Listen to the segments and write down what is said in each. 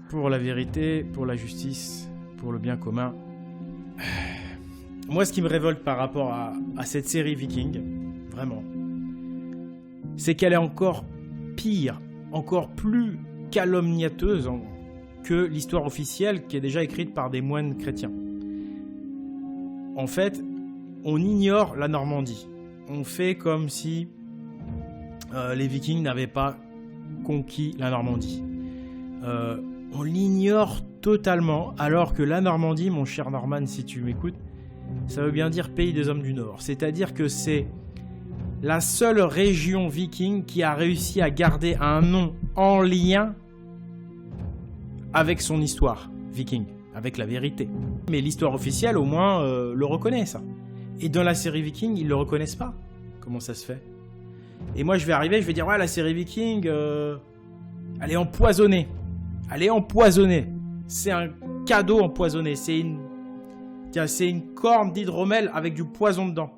pour la vérité, pour la justice, pour le bien commun. Moi, ce qui me révolte par rapport à cette série Viking, vraiment, c'est qu'elle est encore pire, encore plus calomniateuse que l'histoire officielle qui est déjà écrite par des moines chrétiens. En fait, on ignore la Normandie. On fait comme si les Vikings n'avaient pas conquis la Normandie. On l'ignore totalement, alors que la Normandie, mon cher Norman, si tu m'écoutes, ça veut bien dire pays des hommes du Nord. C'est-à-dire que c'est la seule région viking qui a réussi à garder un nom en lien avec son histoire viking, avec la vérité. Mais l'histoire officielle, au moins, le reconnaît, ça. Et dans la série Viking, ils le reconnaissent pas. Comment ça se fait? Et moi, je vais arriver, je vais dire, ouais, la série Viking, elle est empoisonnée. Elle est empoisonnée. C'est un cadeau empoisonné. C'est une corne d'hydromel avec du poison dedans.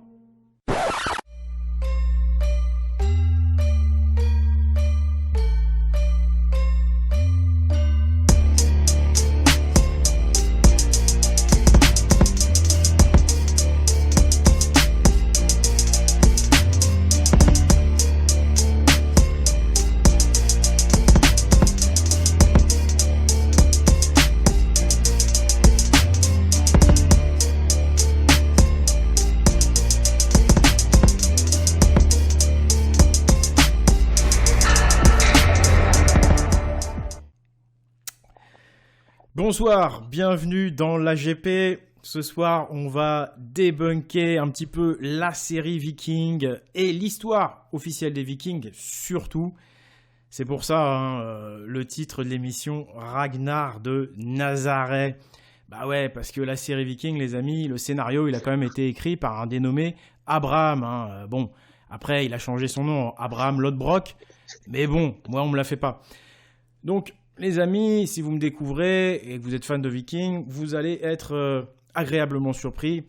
Bonsoir, bienvenue dans l'AGP. Ce soir, on va débunker un petit peu la série Viking et l'histoire officielle des Vikings, surtout. C'est pour ça, le titre de l'émission, Ragnar de Nazareth. Bah ouais, parce que la série Viking, les amis, le scénario, il a quand même été écrit par un dénommé Abraham. Bon, après, il a changé son nom en Abraham Lodbrok, mais bon, moi, on me l'a fait pas. Donc, les amis, si vous me découvrez et que vous êtes fan de Vikings, vous allez être agréablement surpris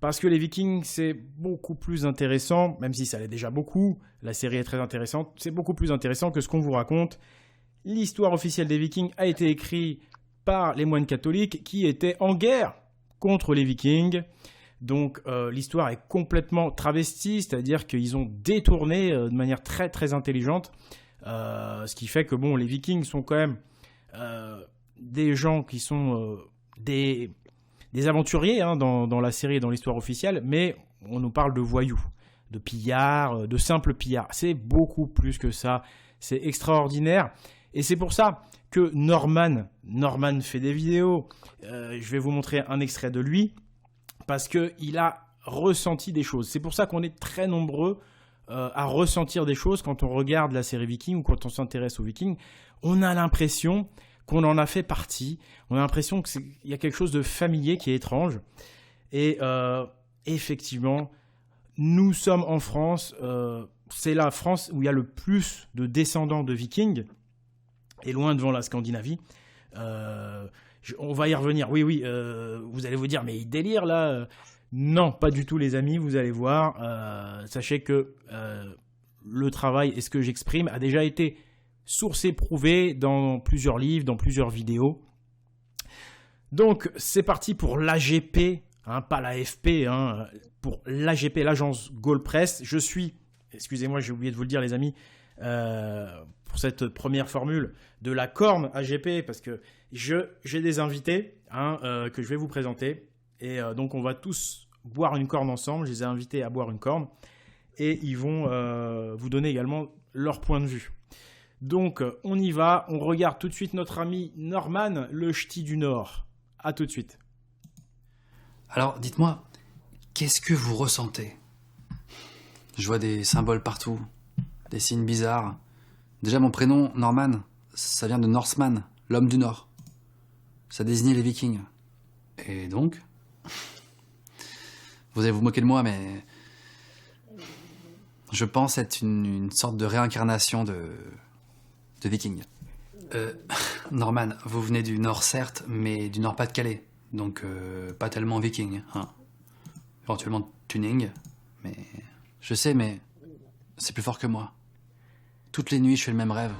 parce que les Vikings, c'est beaucoup plus intéressant, même si ça l'est déjà beaucoup, la série est très intéressante, c'est beaucoup plus intéressant que ce qu'on vous raconte. L'histoire officielle des Vikings a été écrite par les moines catholiques qui étaient en guerre contre les Vikings. Donc l'histoire est complètement travestie, c'est-à-dire qu'ils ont détourné de manière très très intelligente. Ce qui fait que bon, les Vikings sont quand même des gens qui sont des aventuriers dans la série et dans l'histoire officielle, mais on nous parle de voyous, de pillards, de simples pillards. C'est beaucoup plus que ça, c'est extraordinaire. Et c'est pour ça que Norman fait des vidéos. Je vais vous montrer un extrait de lui, parce qu'il a ressenti des choses. C'est pour ça qu'on est très nombreux à ressentir des choses quand on regarde la série Viking ou quand on s'intéresse aux Vikings. On a l'impression qu'on en a fait partie. On a l'impression qu'il y a quelque chose de familier qui est étrange. Et effectivement, nous sommes en France. C'est la France où il y a le plus de descendants de Vikings, et loin devant la Scandinavie. On va y revenir. Oui, vous allez vous dire, mais il délire là. Non, pas du tout les amis, vous allez voir. Sachez que le travail et ce que j'exprime a déjà été sourcé, prouvé dans plusieurs livres, dans plusieurs vidéos. Donc c'est parti pour l'AGP, pas l'AFP, pour l'AGP, l'agence Gaule Press. Je suis, excusez-moi j'ai oublié de vous le dire les amis, pour cette première formule de la corne AGP, parce que j'ai des invités que je vais vous présenter. Et donc, on va tous boire une corne ensemble. Je les ai invités à boire une corne. Et ils vont vous donner également leur point de vue. Donc, on y va. On regarde tout de suite notre ami Norman, le ch'ti du Nord. À tout de suite. Alors, dites-moi, qu'est-ce que vous ressentez? Je vois des symboles partout, des signes bizarres. Déjà, mon prénom, Norman, ça vient de Norseman, l'homme du Nord. Ça désignait les Vikings. Et donc... Vous allez vous moquer de moi, mais... Je pense être une sorte de réincarnation de Viking. Norman, vous venez du Nord certes, mais du Nord-Pas-de-Calais. Donc pas tellement Viking. Éventuellement tuning, mais... Je sais, mais... C'est plus fort que moi. Toutes les nuits, je fais le même rêve.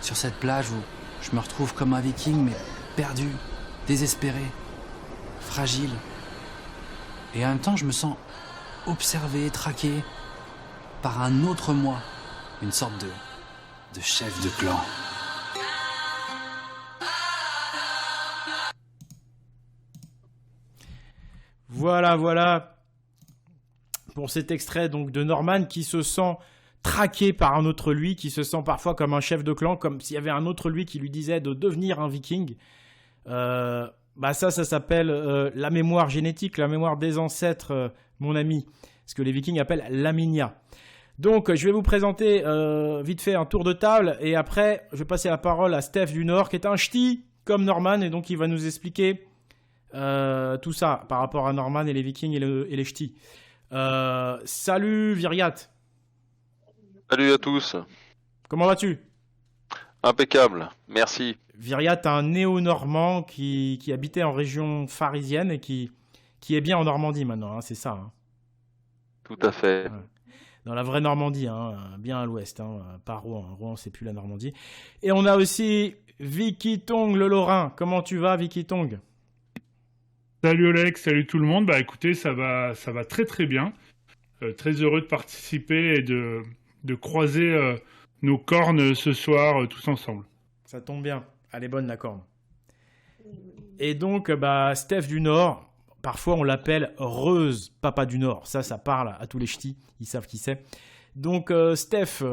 Sur cette plage où Je me retrouve comme un viking, mais perdu, désespéré, fragile. Et en même temps, je me sens observé, traqué par un autre moi, une sorte de chef de clan. Voilà pour cet extrait donc de Norman qui se sent traqué par un autre lui, qui se sent parfois comme un chef de clan, comme s'il y avait un autre lui qui lui disait de devenir un viking. Ça s'appelle la mémoire génétique, la mémoire des ancêtres, mon ami. Ce que les vikings appellent l'aminia. Donc, je vais vous présenter vite fait un tour de table. Et après, je vais passer la parole à Steph du Nord, qui est un ch'ti comme Norman. Et donc, il va nous expliquer tout ça par rapport à Norman et les vikings et les ch'tis. Salut Viriat. Salut à tous. Comment vas-tu? Impeccable, merci. Viriat, un néo-normand qui habitait en région parisienne et qui est bien en Normandie maintenant, hein, c'est ça. Hein. Tout à fait. Ouais. Dans la vraie Normandie, hein, bien à l'ouest, hein, pas Rouen. Rouen, c'est plus la Normandie. Et on a aussi Vicky Tong, le Lorrain. Comment tu vas, Vicky Tong? Salut Oleg, salut tout le monde. Bah écoutez, ça va très très bien. Très heureux de participer et de croiser nos cornes ce soir tous ensemble. Ça tombe bien. Elle est bonne la corne. Et donc, Steph du Nord, parfois on l'appelle Reuse, papa du Nord. Ça parle à tous les ch'tis, ils savent qui c'est. Donc, Steph,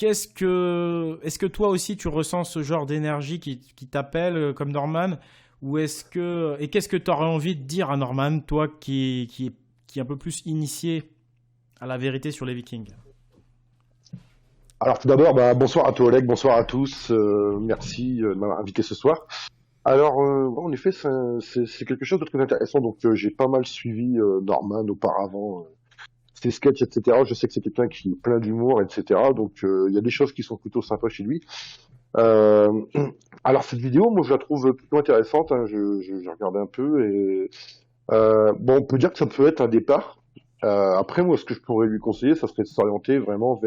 est-ce que toi aussi tu ressens ce genre d'énergie qui t'appelle comme Norman? Ou qu'est-ce que tu aurais envie de dire à Norman, toi qui est un peu plus initié à la vérité sur les Vikings? Alors tout d'abord, bonsoir à toi Oleg, bonsoir à tous, merci de m'avoir invité ce soir. Alors en effet, c'est quelque chose de très intéressant, donc j'ai pas mal suivi Norman auparavant, ses sketchs, etc. Je sais que c'est quelqu'un qui est plein d'humour, etc. Donc il y a des choses qui sont plutôt sympas chez lui. Alors cette vidéo, moi je la trouve plutôt intéressante, hein, j'ai regardé un peu et on peut dire que ça peut être un départ. Après moi ce que je pourrais lui conseiller, ça serait de s'orienter vraiment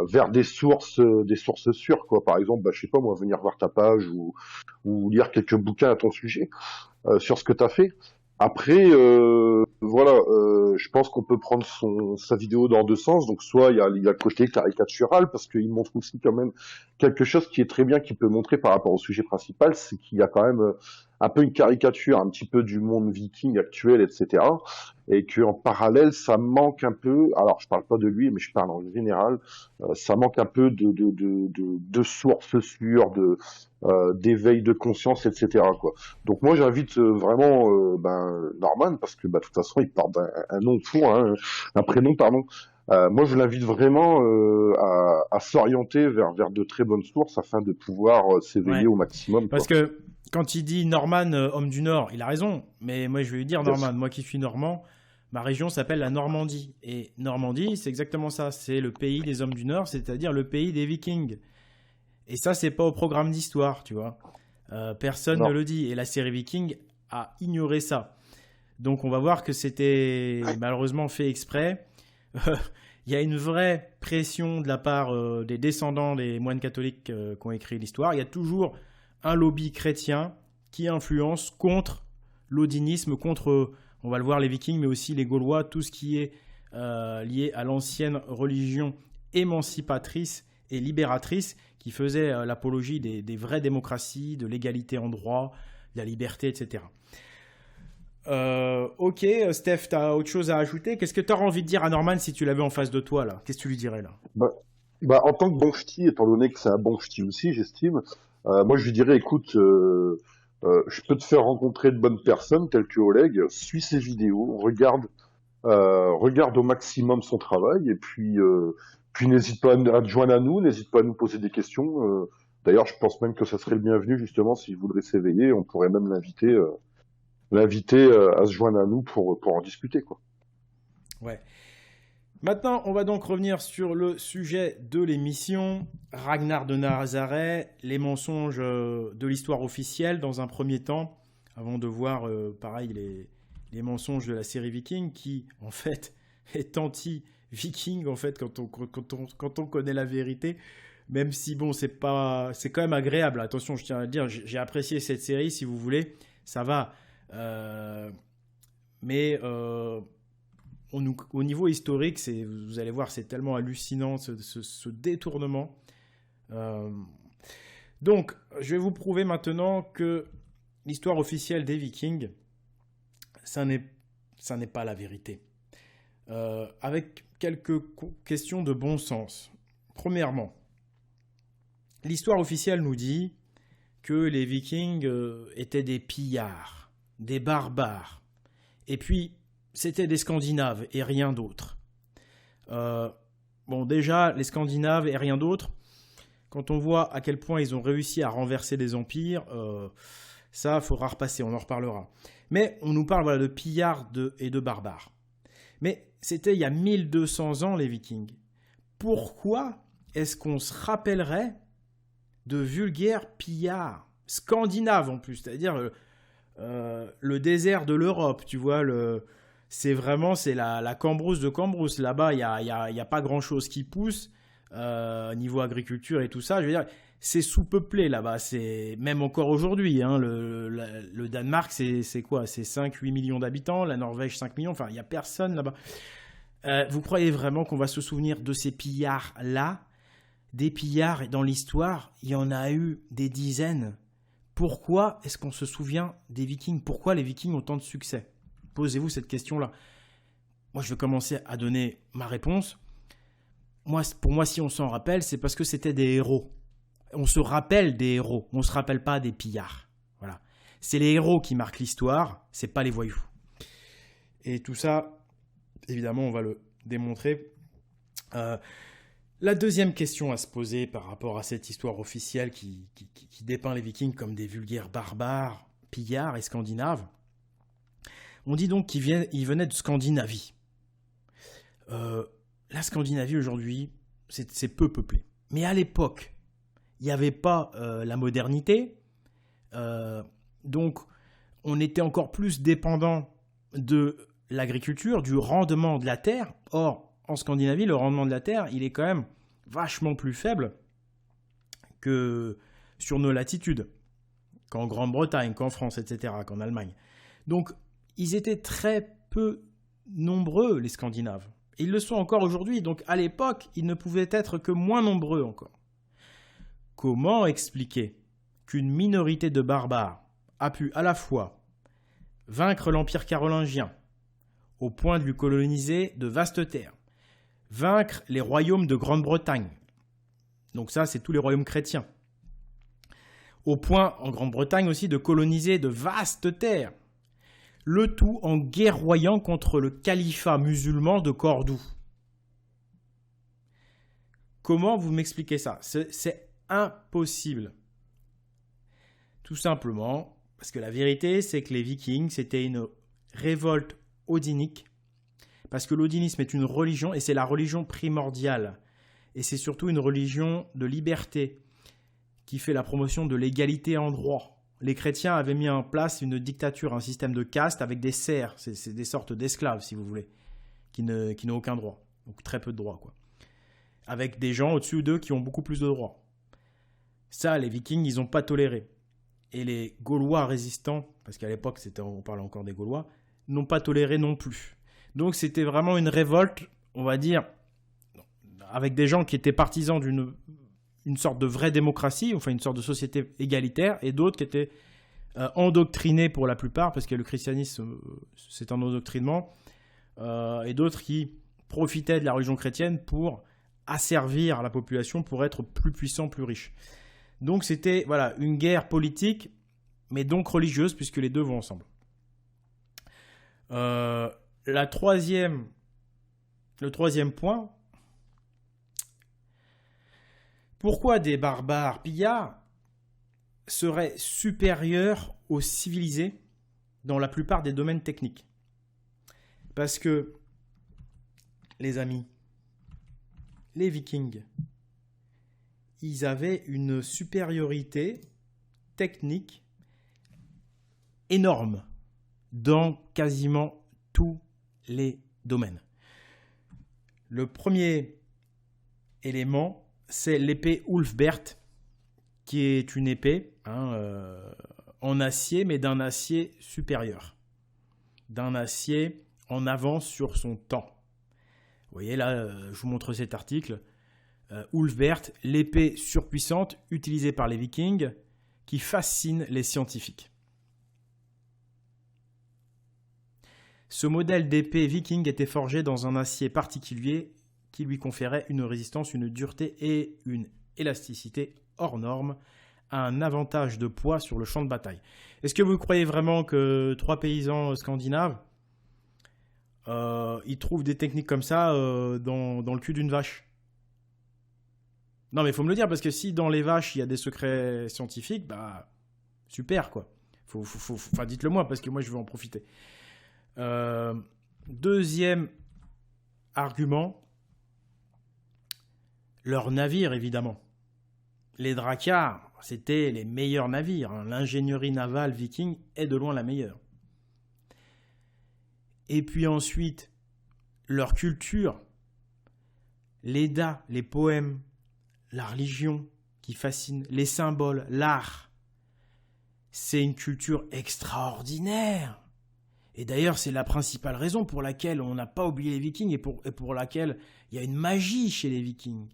vers des sources sûres, quoi. Par exemple, je sais pas moi, venir voir ta page ou lire quelques bouquins à ton sujet sur ce que tu as fait. Après, je pense qu'on peut prendre sa vidéo dans deux sens. Donc, soit il y a le côté caricatural, parce qu'il montre aussi quand même quelque chose qui est très bien, qui peut montrer par rapport au sujet principal, c'est qu'il y a quand même un peu une caricature, un petit peu du monde viking actuel, etc. Et qu'en parallèle, ça manque un peu. Alors, je parle pas de lui, mais je parle en général. Ça manque un peu de sources sûres, d'éveil de conscience, etc., quoi. Donc moi j'invite vraiment Norman, parce que de toute façon il porte un nom fou, hein, un prénom, pardon. Moi je l'invite vraiment à s'orienter vers de très bonnes sources afin de pouvoir s'éveiller au maximum. Parce que quand il dit Norman, homme du Nord, il a raison, mais moi je vais lui dire Norman, moi qui suis normand, ma région s'appelle la Normandie. Et Normandie, c'est exactement ça, c'est le pays des hommes du Nord, c'est-à-dire le pays des Vikings. Et ça, c'est pas au programme d'histoire, tu vois. Personne ne le dit. Et la série Viking a ignoré ça. Donc, on va voir que c'était malheureusement fait exprès. Il y a une vraie pression de la part des descendants des moines catholiques qui ont écrit l'histoire. Il y a toujours un lobby chrétien qui influence contre l'odinisme, contre, on va le voir, les Vikings, mais aussi les Gaulois, tout ce qui est lié à l'ancienne religion émancipatrice et libératrice qui faisait l'apologie des vraies démocraties, de l'égalité en droit, de la liberté, etc. Ok, Steph, tu as autre chose à ajouter? Qu'est-ce que tu aurais envie de dire à Norman si tu l'avais en face de toi, là? Qu'est-ce que tu lui dirais, là? En tant que bon ch'ti, étant donné que c'est un bon ch'ti aussi, j'estime, moi je lui dirais, écoute, je peux te faire rencontrer de bonnes personnes, telles que Oleg, suis ses vidéos, regarde au maximum son travail, et puis n'hésite pas à te joindre à nous, n'hésite pas à nous poser des questions. D'ailleurs, je pense même que ça serait le bienvenu, justement, s'il voudrait s'éveiller. On pourrait même l'inviter à se joindre à nous pour en discuter, quoi. Ouais. Maintenant, on va donc revenir sur le sujet de l'émission. Ragnar de Nazareth, les mensonges de l'histoire officielle, dans un premier temps, avant de voir, pareil, les mensonges de la série Viking, qui, en fait, est anti-Viking, en fait, quand on connaît la vérité. Même si, bon, c'est quand même agréable. Attention, je tiens à le dire, j'ai apprécié cette série, si vous voulez. Ça va. Mais au niveau historique, vous allez voir, c'est tellement hallucinant, ce détournement. Donc, je vais vous prouver maintenant que l'histoire officielle des Vikings, ça n'est pas la vérité. Avec quelques questions de bon sens. Premièrement, l'histoire officielle nous dit que les Vikings étaient des pillards, des barbares, et puis c'était des Scandinaves et rien d'autre. Bon, déjà, les Scandinaves et rien d'autre, quand on voit à quel point ils ont réussi à renverser des empires, ça, il faudra repasser, on en reparlera. Mais on nous parle voilà, de pillards et de barbares. Mais c'était il y a 1200 ans, les Vikings. Pourquoi est-ce qu'on se rappellerait de vulgaires pillards scandinaves en plus, c'est-à-dire le désert de l'Europe, tu vois, c'est la Cambrousse de Cambrousse. Là-bas, il y a pas grand-chose qui pousse niveau agriculture et tout ça. Je veux dire, c'est sous-peuplé là-bas. C'est même encore aujourd'hui. Hein, le Danemark, c'est quoi? C'est 5-8 millions d'habitants. La Norvège, 5 millions. Enfin, il n'y a personne là-bas. Vous croyez vraiment qu'on va se souvenir de ces pillards-là? Des pillards dans l'histoire, il y en a eu des dizaines. Pourquoi est-ce qu'on se souvient des Vikings? Pourquoi les Vikings ont tant de succès? Posez-vous cette question-là. Moi, je vais commencer à donner ma réponse. Pour moi, si on s'en rappelle, c'est parce que c'était des héros. On se rappelle des héros, on ne se rappelle pas des pillards. Voilà. C'est les héros qui marquent l'histoire, c'est pas les voyous. Et tout ça, évidemment, on va le démontrer. La deuxième question à se poser par rapport à cette histoire officielle qui dépeint les Vikings comme des vulgaires barbares, pillards et scandinaves, on dit donc qu'ils venaient de Scandinavie. La Scandinavie aujourd'hui, c'est peu peuplé. Mais à l'époque, il n'y avait pas la modernité, donc on était encore plus dépendant de l'agriculture, du rendement de la terre. Or, en Scandinavie, le rendement de la terre, il est quand même vachement plus faible que sur nos latitudes, qu'en Grande-Bretagne, qu'en France, etc., qu'en Allemagne. Donc, ils étaient très peu nombreux, les Scandinaves. Et ils le sont encore aujourd'hui. Donc, à l'époque, ils ne pouvaient être que moins nombreux encore. Comment expliquer qu'une minorité de barbares a pu à la fois vaincre l'Empire carolingien au point de lui coloniser de vastes terres, vaincre les royaumes de Grande-Bretagne, donc ça c'est tous les royaumes chrétiens, au point en Grande-Bretagne aussi de coloniser de vastes terres, le tout en guerroyant contre le califat musulman de Cordoue. Comment vous m'expliquez ça? C'est impossible. Tout simplement parce que la vérité c'est que les Vikings c'était une révolte odinique, parce que l'odinisme est une religion et c'est la religion primordiale et c'est surtout une religion de liberté qui fait la promotion de l'égalité en droit. Les chrétiens avaient mis en place une dictature, un système de caste avec des serfs, c'est des sortes d'esclaves si vous voulez, qui n'ont aucun droit, donc très peu de droits quoi, avec des gens au-dessus d'eux qui ont beaucoup plus de droits. Ça, les Vikings, ils n'ont pas toléré. Et les Gaulois résistants, parce qu'à l'époque, on parle encore des Gaulois, n'ont pas toléré non plus. Donc c'était vraiment une révolte, on va dire, avec des gens qui étaient partisans d'une sorte de vraie démocratie, enfin une sorte de société égalitaire, et d'autres qui étaient endoctrinés pour la plupart, parce que le christianisme, c'est un endoctrinement, et d'autres qui profitaient de la religion chrétienne pour asservir la population, pour être plus puissants, plus riches. Donc c'était voilà, une guerre politique, mais donc religieuse, puisque les deux vont ensemble. Le troisième point, pourquoi des barbares pillards seraient supérieurs aux civilisés dans la plupart des domaines techniques? Parce que, les amis, les Vikings, ils avaient une supériorité technique énorme dans quasiment tous les domaines. Le premier élément, c'est l'épée Ulfbert, qui est une épée en acier, mais d'un acier supérieur. D'un acier en avance sur son temps. Vous voyez là, je vous montre cet article. Ulfbert, l'épée surpuissante utilisée par les Vikings qui fascine les scientifiques. Ce modèle d'épée viking était forgé dans un acier particulier qui lui conférait une résistance, une dureté et une élasticité hors norme, un avantage de poids sur le champ de bataille. Est-ce que vous croyez vraiment que 3 paysans scandinaves ils trouvent des techniques comme ça dans le cul d'une vache? Non, mais il faut me le dire, parce que si dans les vaches il y a des secrets scientifiques, bah super quoi. Enfin, dites-le moi, parce que moi je veux en profiter. Deuxième argument, leurs navires évidemment. Les Drakkar, c'était les meilleurs navires. L'ingénierie navale viking est de loin la meilleure. Et puis ensuite, leur culture, l'Edda, les poèmes, la religion qui fascine, les symboles, l'art. C'est une culture extraordinaire. Et d'ailleurs, c'est la principale raison pour laquelle on n'a pas oublié les Vikings et pour laquelle il y a une magie chez les Vikings.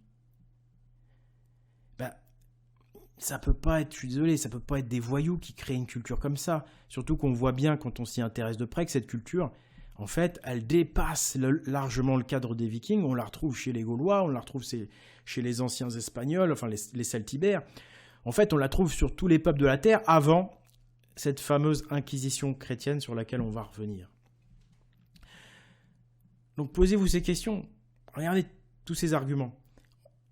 Ça peut pas être, je suis désolé, ça peut pas être des voyous qui créent une culture comme ça. Surtout qu'on voit bien quand on s'y intéresse de près que cette culture, en fait, elle dépasse largement le cadre des Vikings. On la retrouve chez les Gaulois, on la retrouve chez les anciens Espagnols, enfin les Celtibères. En fait, on la trouve sur tous les peuples de la Terre avant cette fameuse inquisition chrétienne sur laquelle on va revenir. Donc posez-vous ces questions. Regardez tous ces arguments.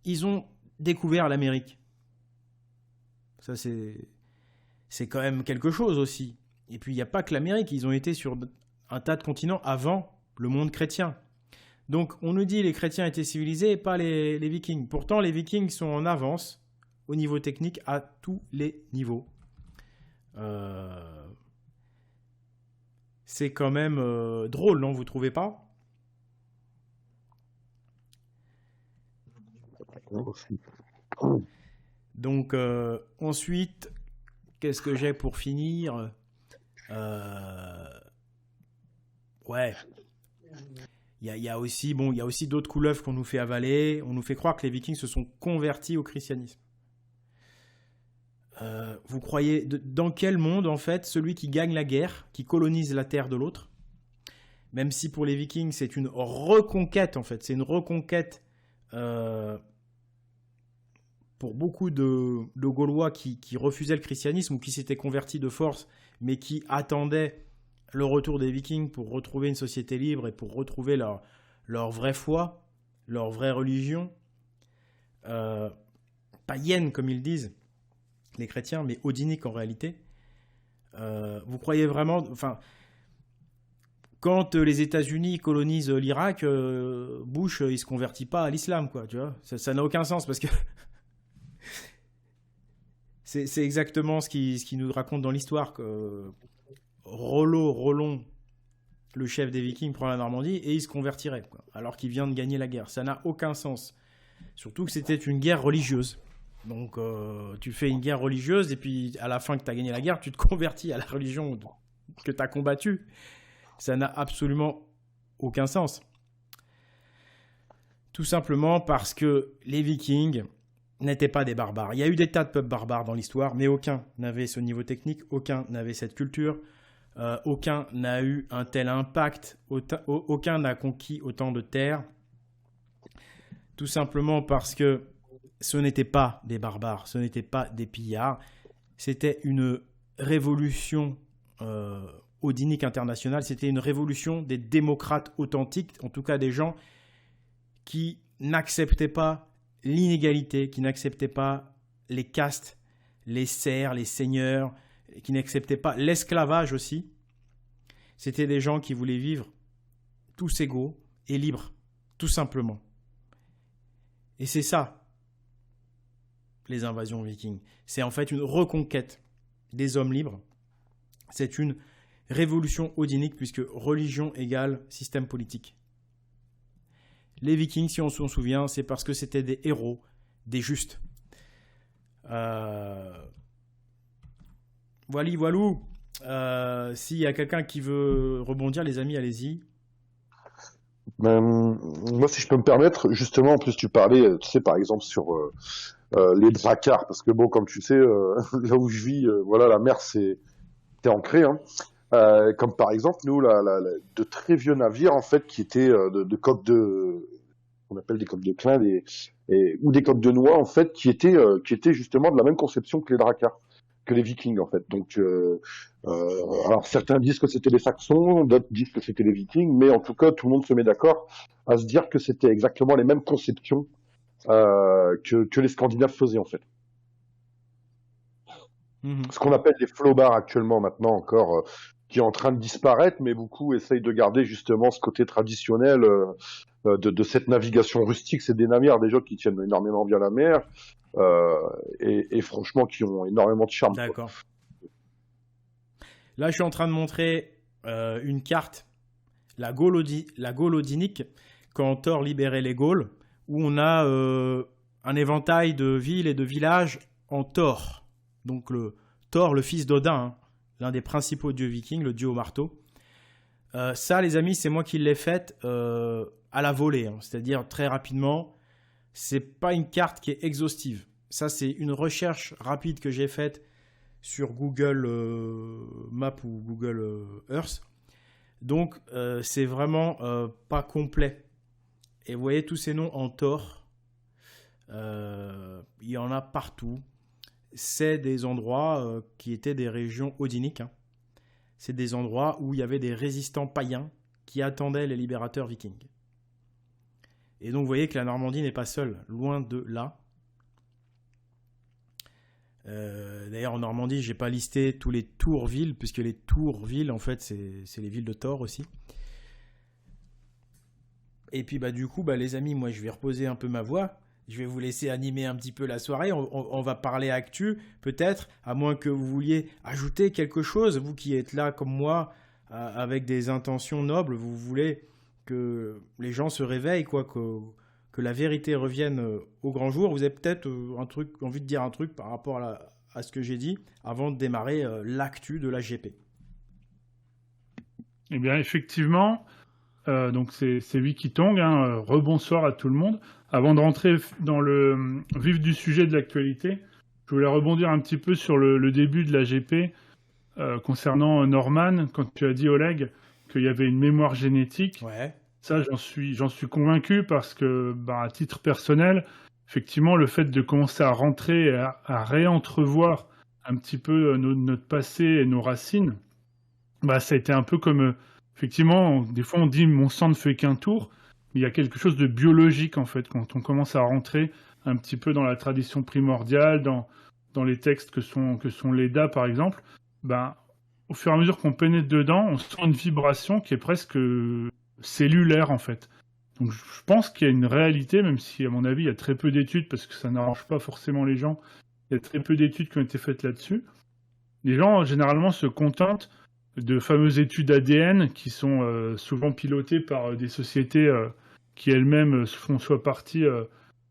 Ils ont découvert l'Amérique. Ça, c'est quand même quelque chose aussi. Et puis, il n'y a pas que l'Amérique. Ils ont été sur un tas de continents avant le monde chrétien. Donc, on nous dit les chrétiens étaient civilisés et pas les Vikings. Pourtant, les Vikings sont en avance au niveau technique à tous les niveaux. C'est quand même drôle, non? Vous trouvez pas? Donc, ensuite, qu'est-ce que j'ai pour finir? Ouais. Il y a aussi d'autres couleuvres qu'on nous fait avaler. On nous fait croire que les Vikings se sont convertis au christianisme. Vous croyez dans quel monde, en fait, celui qui gagne la guerre, qui colonise la terre de l'autre, même si pour les Vikings, c'est une reconquête, en fait. C'est une reconquête pour beaucoup de Gaulois qui refusaient le christianisme ou qui s'étaient convertis de force, mais qui attendaient le retour des Vikings pour retrouver une société libre et pour retrouver leur vraie foi, leur vraie religion, païenne comme ils disent, les chrétiens, mais odinique en réalité. Vous croyez vraiment... Enfin, quand les États-Unis colonisent l'Irak, Bush, il se convertit pas à l'islam, quoi, tu vois. Ça n'a aucun sens, parce que... c'est exactement ce qui nous raconte dans l'histoire, que Rollon, le chef des Vikings, prend la Normandie et il se convertirait, quoi, alors qu'il vient de gagner la guerre. Ça n'a aucun sens. Surtout que c'était une guerre religieuse. Donc, tu fais une guerre religieuse et puis à la fin que tu as gagné la guerre, tu te convertis à la religion que tu as combattue. Ça n'a absolument aucun sens. Tout simplement parce que les Vikings n'étaient pas des barbares. Il y a eu des tas de peuples barbares dans l'histoire, mais aucun n'avait ce niveau technique, aucun n'avait cette culture, aucun n'a eu un tel impact, aucun n'a conquis autant de terres. Tout simplement parce que ce n'étaient pas des barbares, ce n'étaient pas des pillards, c'était une révolution odinique internationale, c'était une révolution des démocrates authentiques, en tout cas des gens qui n'acceptaient pas l'inégalité, qui n'acceptaient pas les castes, les serfs, les seigneurs, qui n'acceptaient pas l'esclavage aussi. C'était des gens qui voulaient vivre tous égaux et libres, tout simplement. Et c'est ça, les invasions vikings. C'est en fait une reconquête des hommes libres. C'est une révolution odinique, puisque religion égale système politique. Les Vikings, si on s'en souvient, c'est parce que c'était des héros, des justes. Voilou. S'il y a quelqu'un qui veut rebondir, les amis, allez-y. Moi, si je peux me permettre, justement, en plus tu parlais, tu sais, par exemple sur les dracars, parce que bon, comme tu sais, là où je vis, voilà, la mer c'est ancré, hein. Comme par exemple nous, de très vieux navires en fait qui étaient de coques on appelle des coques de clin, ou des coques de noix en fait, qui étaient justement de la même conception que les dracars, que les Vikings en fait. Donc, alors certains disent que c'était les Saxons, d'autres disent que c'était les Vikings, mais en tout cas tout le monde se met d'accord à se dire que c'était exactement les mêmes conceptions que les Scandinaves faisaient en fait. Ce qu'on appelle les flobards actuellement maintenant encore, qui est en train de disparaître, mais beaucoup essayent de garder justement ce côté traditionnel de cette navigation rustique. C'est des navires déjà qui tiennent énormément bien la mer et franchement qui ont énormément de charme. D'accord. Là, je suis en train de montrer une carte, la Gaule odinique, quand Thor libérait les Gaules, où on a un éventail de villes et de villages en Thor. Donc Thor, le fils d'Odin, hein, l'un des principaux dieux vikings, le dieu au marteau. Ça, les amis, c'est moi qui l'ai faite à la volée, hein, c'est-à-dire très rapidement. C'est pas une carte qui est exhaustive. Ça, c'est une recherche rapide que j'ai faite sur Google Maps ou Google Earth. Donc, c'est vraiment pas complet. Et vous voyez tous ces noms en Thor. Il y en a partout. C'est des endroits qui étaient des régions odiniques. Hein. C'est des endroits où il y avait des résistants païens qui attendaient les libérateurs vikings. Et donc vous voyez que la Normandie n'est pas seule, loin de là. D'ailleurs en Normandie, j'ai pas listé tous les tours-villes, puisque les tours-villes, en fait, c'est les villes de Thor aussi. Et puis du coup, les amis, moi je vais reposer un peu ma voix. Je vais vous laisser animer un petit peu la soirée. On va parler actu, peut-être, à moins que vous vouliez ajouter quelque chose. Vous qui êtes là comme moi, avec des intentions nobles, vous voulez que les gens se réveillent, quoi, que la vérité revienne au grand jour. Vous avez peut-être envie de dire un truc par rapport à ce que j'ai dit avant de démarrer l'actu de la GP. Eh bien, effectivement, donc c'est Wiki Tongue, hein, rebonsoir à tout le monde. Avant de rentrer dans le vif du sujet de l'actualité, je voulais rebondir un petit peu sur le début de la GP concernant Norman, quand tu as dit, Oleg, qu'il y avait une mémoire génétique. Ouais. Ça, j'en suis convaincu parce que, à titre personnel, effectivement, le fait de commencer à rentrer et à réentrevoir un petit peu notre passé et nos racines, ça a été un peu comme... effectivement, des fois, on dit « mon sang ne fait qu'un tour », mais il y a quelque chose de biologique, en fait, quand on commence à rentrer un petit peu dans la tradition primordiale, dans les textes que sont les Eddas, par exemple, au fur et à mesure qu'on pénètre dedans, on sent une vibration qui est presque cellulaire, en fait. Donc je pense qu'il y a une réalité, même si, à mon avis, il y a très peu d'études, parce que ça n'arrange pas forcément les gens, il y a très peu d'études qui ont été faites là-dessus. Les gens, généralement, se contentent de fameuses études ADN qui sont souvent pilotées par des sociétés qui elles-mêmes font soit partie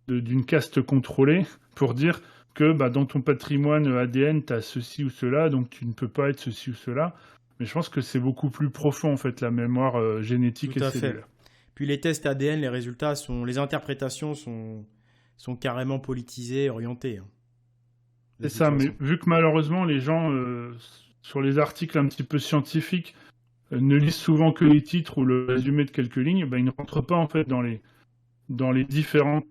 d'une caste contrôlée pour dire que dans ton patrimoine ADN, tu as ceci ou cela, donc tu ne peux pas être ceci ou cela. Mais je pense que c'est beaucoup plus profond, en fait, la mémoire génétique et cellulaire. Puis les tests ADN, les résultats, les interprétations sont carrément politisées, orientées. Hein. C'est ça, mais vu que malheureusement, les gens, sur les articles un petit peu scientifiques, ne lisent souvent que les titres ou le résumé de quelques lignes, ils ne rentrent pas, en fait, dans les différentes...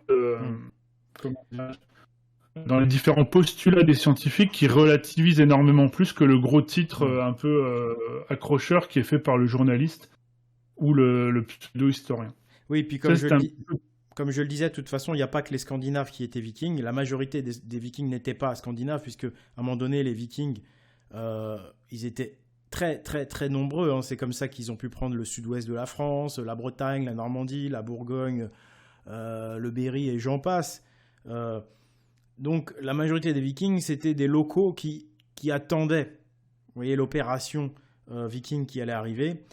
dans les différents postulats des scientifiques qui relativisent énormément plus que le gros titre un peu accrocheur qui est fait par le journaliste ou le pseudo-historien. Oui, puis comme je le disais, de toute façon, il n'y a pas que les Scandinaves qui étaient vikings. La majorité des vikings n'étaient pas scandinaves, puisque à un moment donné, les vikings, ils étaient très, très, très nombreux. Hein. C'est comme ça qu'ils ont pu prendre le sud-ouest de la France, la Bretagne, la Normandie, la Bourgogne, le Berry et j'en passe. Donc, la majorité des vikings, c'était des locaux qui attendaient, vous voyez, l'opération viking qui allait arriver.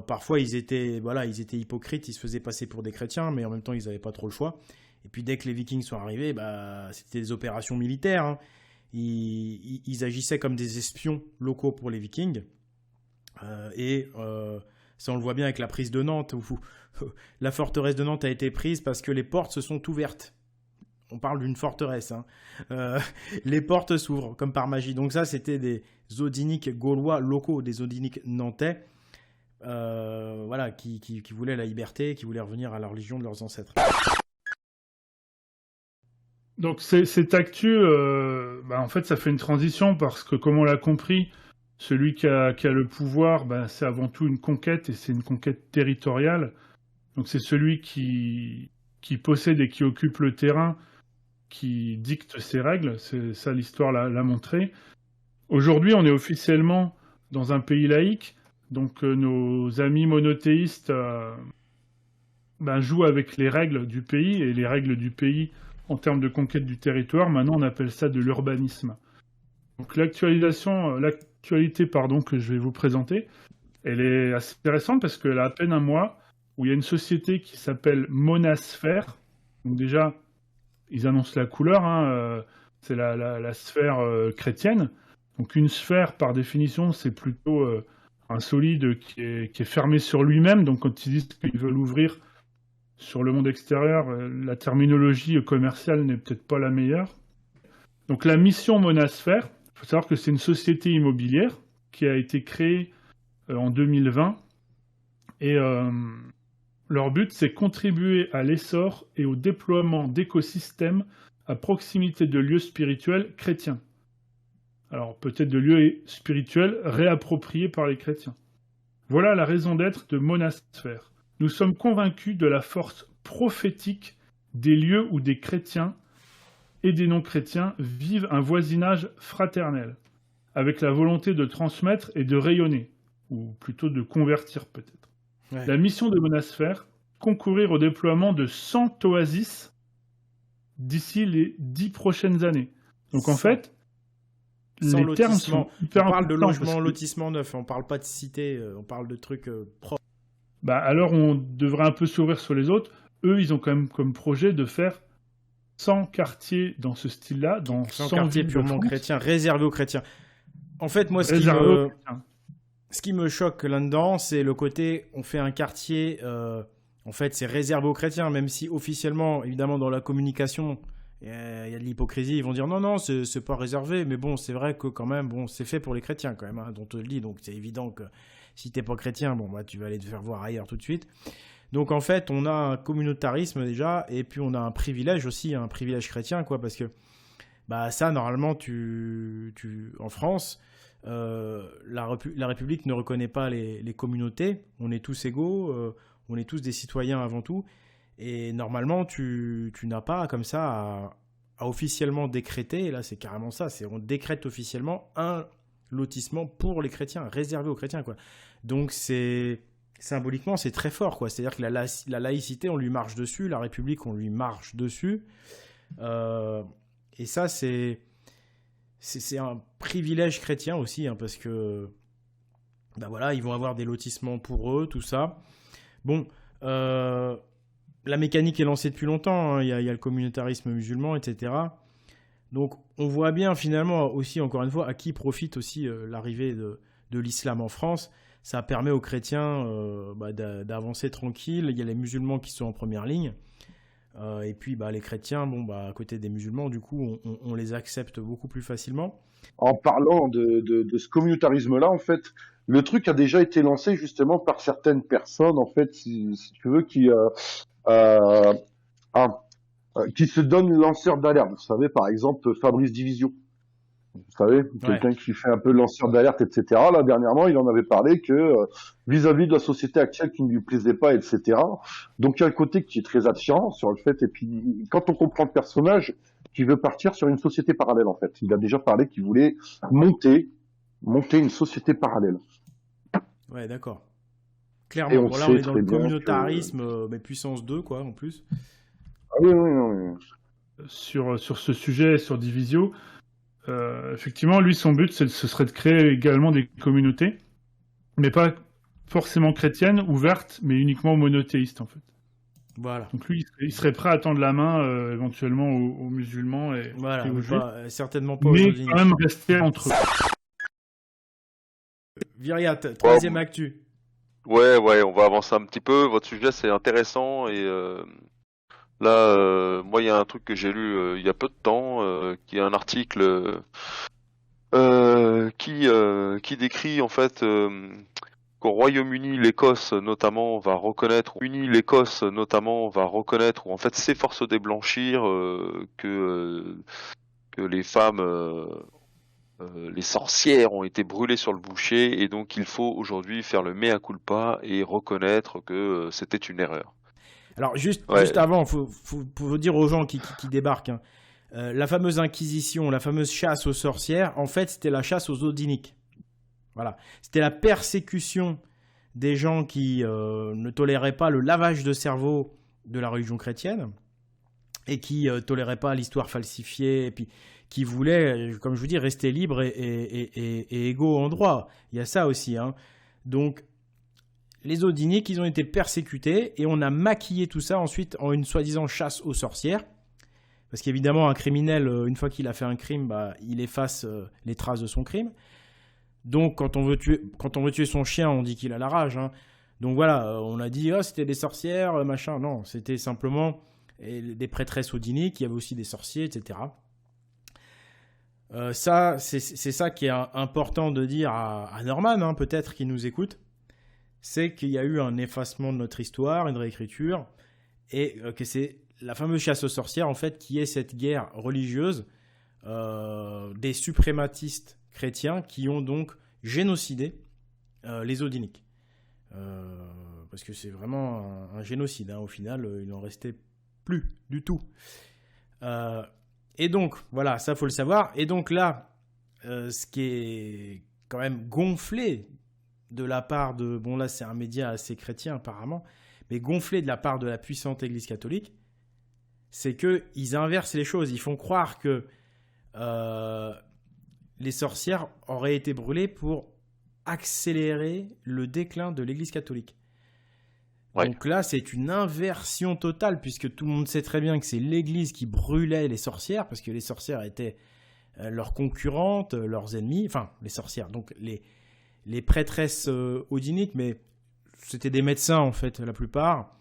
Parfois, ils étaient hypocrites, ils se faisaient passer pour des chrétiens, mais en même temps, ils n'avaient pas trop le choix. Et puis dès que les Vikings sont arrivés, c'était des opérations militaires. Hein. Ils agissaient comme des espions locaux pour les Vikings. Ça, on le voit bien avec la prise de Nantes, où la forteresse de Nantes a été prise parce que les portes se sont ouvertes. On parle d'une forteresse. Hein. Les portes s'ouvrent comme par magie. Donc ça, c'était des Odiniques gaulois locaux, des Odiniques nantais, qui voulaient la liberté, qui voulaient revenir à la religion de leurs ancêtres. Donc cette actu, en fait, ça fait une transition parce que, comme on l'a compris, celui qui a le pouvoir, c'est avant tout une conquête, et c'est une conquête territoriale. Donc c'est celui qui possède et qui occupe le terrain, qui dicte ses règles. C'est ça, l'histoire l'a montré. Aujourd'hui, on est officiellement dans un pays laïque, donc nos amis monothéistes jouent avec les règles du pays, et les règles du pays en termes de conquête du territoire, maintenant on appelle ça de l'urbanisme. Donc l'actualité que je vais vous présenter, elle est assez intéressante parce qu'elle a à peine un mois, où il y a une société qui s'appelle Monasphère. Donc déjà, ils annoncent la couleur, hein, c'est la sphère chrétienne. Donc une sphère, par définition, c'est plutôt un solide qui est fermé sur lui-même. Donc quand ils disent qu'ils veulent ouvrir sur le monde extérieur, la terminologie commerciale n'est peut-être pas la meilleure. Donc la mission Monasphère, il faut savoir que c'est une société immobilière qui a été créée en 2020. Et leur but, c'est contribuer à l'essor et au déploiement d'écosystèmes à proximité de lieux spirituels chrétiens. Alors peut-être de lieux spirituels réappropriés par les chrétiens. Voilà la raison d'être de Monasphère. Nous sommes convaincus de la force prophétique des lieux où des chrétiens et des non-chrétiens vivent un voisinage fraternel, avec la volonté de transmettre et de rayonner, ou plutôt de convertir peut-être. Ouais. La mission de Monasphère, concourir au déploiement de 100 oasis d'ici les 10 prochaines années. Donc en fait, les termes sont hyper importants. On parle de logement, lotissement neuf, on parle pas de cité, on parle de trucs propres. Alors on devrait un peu s'ouvrir sur les autres. Eux, ils ont quand même comme projet de faire 100 quartiers dans ce style-là, dans 100 quartiers purement chrétiens, réservés aux chrétiens. En fait, moi, ce qui me choque là-dedans, c'est le côté, on fait un quartier, en fait, c'est réservé aux chrétiens, même si officiellement, évidemment, dans la communication, il y a de l'hypocrisie, ils vont dire non, c'est pas réservé, mais bon, c'est vrai que quand même, c'est fait pour les chrétiens quand même, hein, on te le dit, donc c'est évident que si t'es pas chrétien, tu vas aller te faire voir ailleurs tout de suite. Donc en fait, on a un communautarisme déjà, et puis on a un privilège aussi, un privilège chrétien, quoi, parce que ça, normalement, en France, la République ne reconnaît pas les communautés, on est tous égaux, on est tous des citoyens avant tout, et normalement, tu n'as pas comme ça à officiellement décréter, et là c'est carrément ça, on décrète officiellement un lotissement pour les chrétiens, réservé aux chrétiens, quoi. Donc symboliquement, c'est très fort, quoi. C'est-à-dire que la laïcité, on lui marche dessus, la République, on lui marche dessus. Et ça, c'est un privilège chrétien aussi, hein, parce que ils vont avoir des lotissements pour eux, tout ça. Bon, la mécanique est lancée depuis longtemps, hein. Il y a le communautarisme musulman, etc. Donc, on voit bien finalement aussi, encore une fois, à qui profite aussi l'arrivée de l'islam en France. Ça permet aux chrétiens d'avancer tranquille. Il y a les musulmans qui sont en première ligne. Et puis, les chrétiens, à côté des musulmans, du coup, on les accepte beaucoup plus facilement. En parlant de ce communautarisme-là, en fait, le truc a déjà été lancé justement par certaines personnes, en fait, si tu veux, qui se donnent lanceur d'alerte. Vous savez, par exemple, Fabrice Division. Vous savez, quelqu'un qui fait un peu lanceur d'alerte, etc. Là, dernièrement, il en avait parlé que vis-à-vis de la société actuelle qui ne lui plaisait pas, etc. Donc, il y a le côté qui est très attirant sur le fait. Et puis, quand on comprend le personnage, qui veut partir sur une société parallèle, en fait. Il a déjà parlé qu'il voulait monter une société parallèle. Ouais, d'accord. Clairement, là, on est dans le communautarisme, mais puissance 2, quoi, en plus. Ah oui. Sur ce sujet, sur Divisio, effectivement, lui, son but, ce serait de créer également des communautés, mais pas forcément chrétiennes, ouvertes, mais uniquement monothéistes, en fait. Voilà. Donc lui, il serait prêt à tendre la main éventuellement aux musulmans et Voilà, aux mais juifs, certainement pas aux mais Odiniques. quand même rester entre eux. Viriat, troisième actu. Ouais, on va avancer un petit peu. Votre sujet, c'est intéressant et là, moi, il y a un truc que j'ai lu il y a peu de temps, qui est un article qui décrit en fait qu'au Royaume-Uni, l'Écosse notamment va reconnaître, ou en fait s'efforce de blanchir que les femmes, les sorcières ont été brûlées sur le bûcher et donc il faut aujourd'hui faire le mea culpa et reconnaître que c'était une erreur. Alors, juste Ouais. avant, faut dire aux gens qui débarquent, hein, la fameuse Inquisition, la fameuse chasse aux sorcières, en fait, c'était la chasse aux Odiniques. Voilà. C'était la persécution des gens qui ne toléraient pas le lavage de cerveau de la religion chrétienne et qui toléraient pas l'histoire falsifiée et puis qui voulaient, comme je vous dis, rester libres et égaux en droit. Il y a ça aussi, hein. Donc, les Odiniques, ils ont été persécutés et on a maquillé tout ça ensuite en une soi-disant chasse aux sorcières. Parce qu'évidemment, un criminel, une fois qu'il a fait un crime, bah, il efface les traces de son crime. Donc, quand on veut tuer son chien, on dit qu'il a la rage, hein. Donc voilà, on a dit, oh, c'était des sorcières, machin. Non, c'était simplement des prêtresses odiniques, il y avait aussi des sorciers, etc. Ça, c'est ça qui est important de dire à Norman, hein, peut-être, qui nous écoute. C'est qu'il y a eu un effacement de notre histoire, une réécriture, et que c'est la fameuse chasse aux sorcières, en fait, qui est cette guerre religieuse des suprématistes chrétiens qui ont donc génocidé les Odiniques. Parce que c'est vraiment un génocide, hein. Au final, il n'en restait plus du tout. Et donc, voilà, ça, faut le savoir. Et donc là, ce qui est quand même gonflé de la part de... Bon, là, c'est un média assez chrétien, apparemment, mais gonflé de la part de la puissante Église catholique, c'est qu'ils inversent les choses. Ils font croire que les sorcières auraient été brûlées pour accélérer le déclin de l'Église catholique. Ouais. Donc là, c'est une inversion totale, puisque tout le monde sait très bien que c'est l'Église qui brûlait les sorcières, parce que les sorcières étaient leurs concurrentes, leurs ennemis, enfin, les sorcières, donc les prêtresses odiniques, mais c'était des médecins, en fait, la plupart.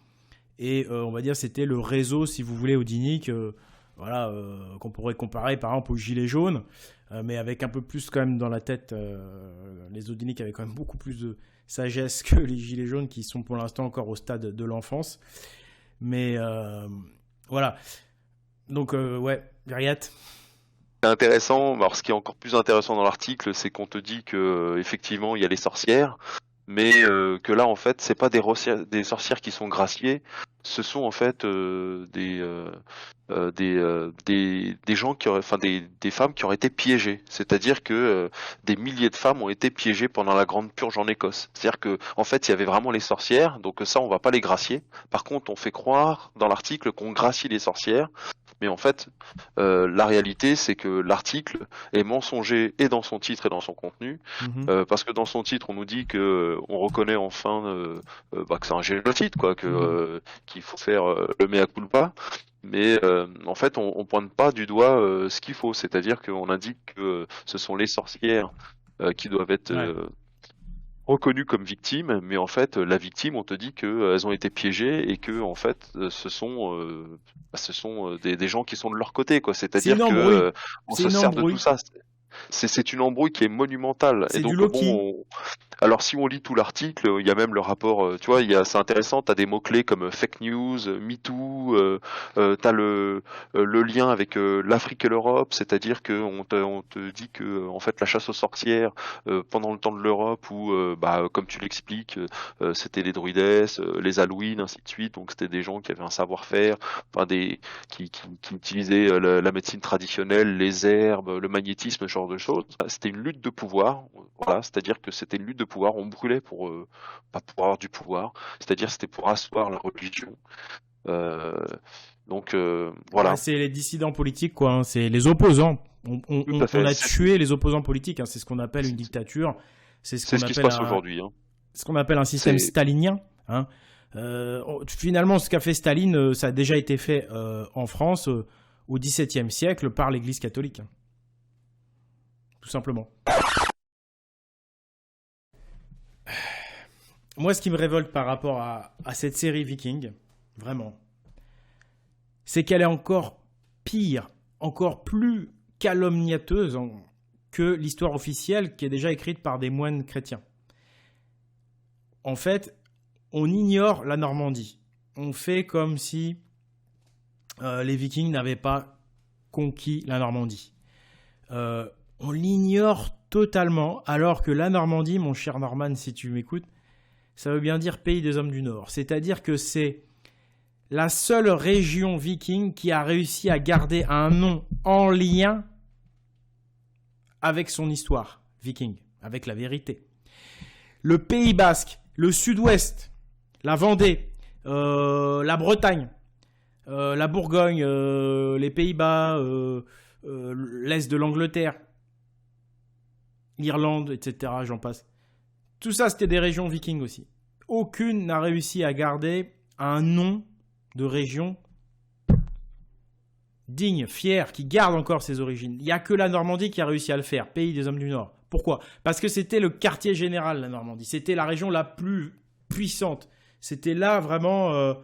Et on va dire c'était le réseau, si vous voulez, odinique, voilà, qu'on pourrait comparer, par exemple, aux Gilets jaunes, mais avec un peu plus, quand même, dans la tête. Les odiniques avaient quand même beaucoup plus de sagesse que les Gilets jaunes, qui sont pour l'instant encore au stade de l'enfance. Mais voilà. Donc, ouais, Viriat. C'est intéressant. Alors, ce qui est encore plus intéressant dans l'article, c'est qu'on te dit que effectivement il y a les sorcières, mais que là en fait c'est pas des sorcières qui sont graciées, ce sont en fait des gens qui auraient, enfin des femmes qui auraient été piégées. C'est-à-dire que des milliers de femmes ont été piégées pendant la grande purge en Écosse. C'est-à-dire que en fait il y avait vraiment les sorcières, donc ça on va pas les gracier. Par contre on fait croire dans l'article qu'on gracie les sorcières. Mais en fait, la réalité, c'est que l'article est mensonger et dans son titre et dans son contenu, parce que dans son titre, on nous dit que on reconnaît enfin que c'est un génocide, quoi, qu'il faut faire le mea culpa. Mais en fait, on pointe pas du doigt ce qu'il faut, c'est-à-dire qu'on indique que ce sont les sorcières qui doivent être reconnues comme victimes, mais en fait, la victime, on te dit qu'elles ont été piégées et que en fait, ce sont des gens qui sont de leur côté, quoi. C'est-à-dire que on se sert de tout ça. C'est une embrouille qui est monumentale. C'est et donc du Loki. Alors si on lit tout l'article, il y a même le rapport, tu vois, c'est intéressant, t'as des mots-clés comme fake news, MeToo, t'as le lien avec l'Afrique et l'Europe, c'est-à-dire que on te dit que en fait la chasse aux sorcières pendant le temps de l'Europe où comme tu l'expliques, c'était les druidesses, les Halloween, ainsi de suite, donc c'était des gens qui avaient un savoir-faire, enfin qui utilisaient la médecine traditionnelle, les herbes, le magnétisme, ce genre de choses. C'était une lutte de pouvoir, voilà, c'est-à-dire que c'était une lutte de pouvoir, on brûlait pour avoir du pouvoir, c'est-à-dire c'était pour asseoir la religion. Donc voilà. C'est les dissidents politiques, quoi, hein. C'est les opposants. On a tué les opposants politiques, hein. C'est ce qu'on appelle une dictature. C'est ce qui se passe aujourd'hui, hein. Ce qu'on appelle un système stalinien, hein. Finalement, ce qu'a fait Staline, ça a déjà été fait en France au XVIIe siècle par l'Église catholique. Hein. Tout simplement. Moi, ce qui me révolte par rapport à cette série Viking, vraiment, c'est qu'elle est encore pire, encore plus calomniateuse que l'histoire officielle qui est déjà écrite par des moines chrétiens. En fait, on ignore la Normandie. On fait comme si les Vikings n'avaient pas conquis la Normandie. On l'ignore totalement, alors que la Normandie, mon cher Norman, si tu m'écoutes, ça veut bien dire pays des hommes du Nord. C'est-à-dire que c'est la seule région viking qui a réussi à garder un nom en lien avec son histoire viking, avec la vérité. Le Pays Basque, le Sud-Ouest, la Vendée, la Bretagne, la Bourgogne, les Pays-Bas, l'Est de l'Angleterre, l'Irlande, etc., j'en passe. Tout ça, c'était des régions vikings aussi. Aucune n'a réussi à garder un nom de région digne, fier, qui garde encore ses origines. Il n'y a que la Normandie qui a réussi à le faire, pays des hommes du Nord. Pourquoi ? Parce que c'était le quartier général, la Normandie. C'était la région la plus puissante. C'était là, vraiment,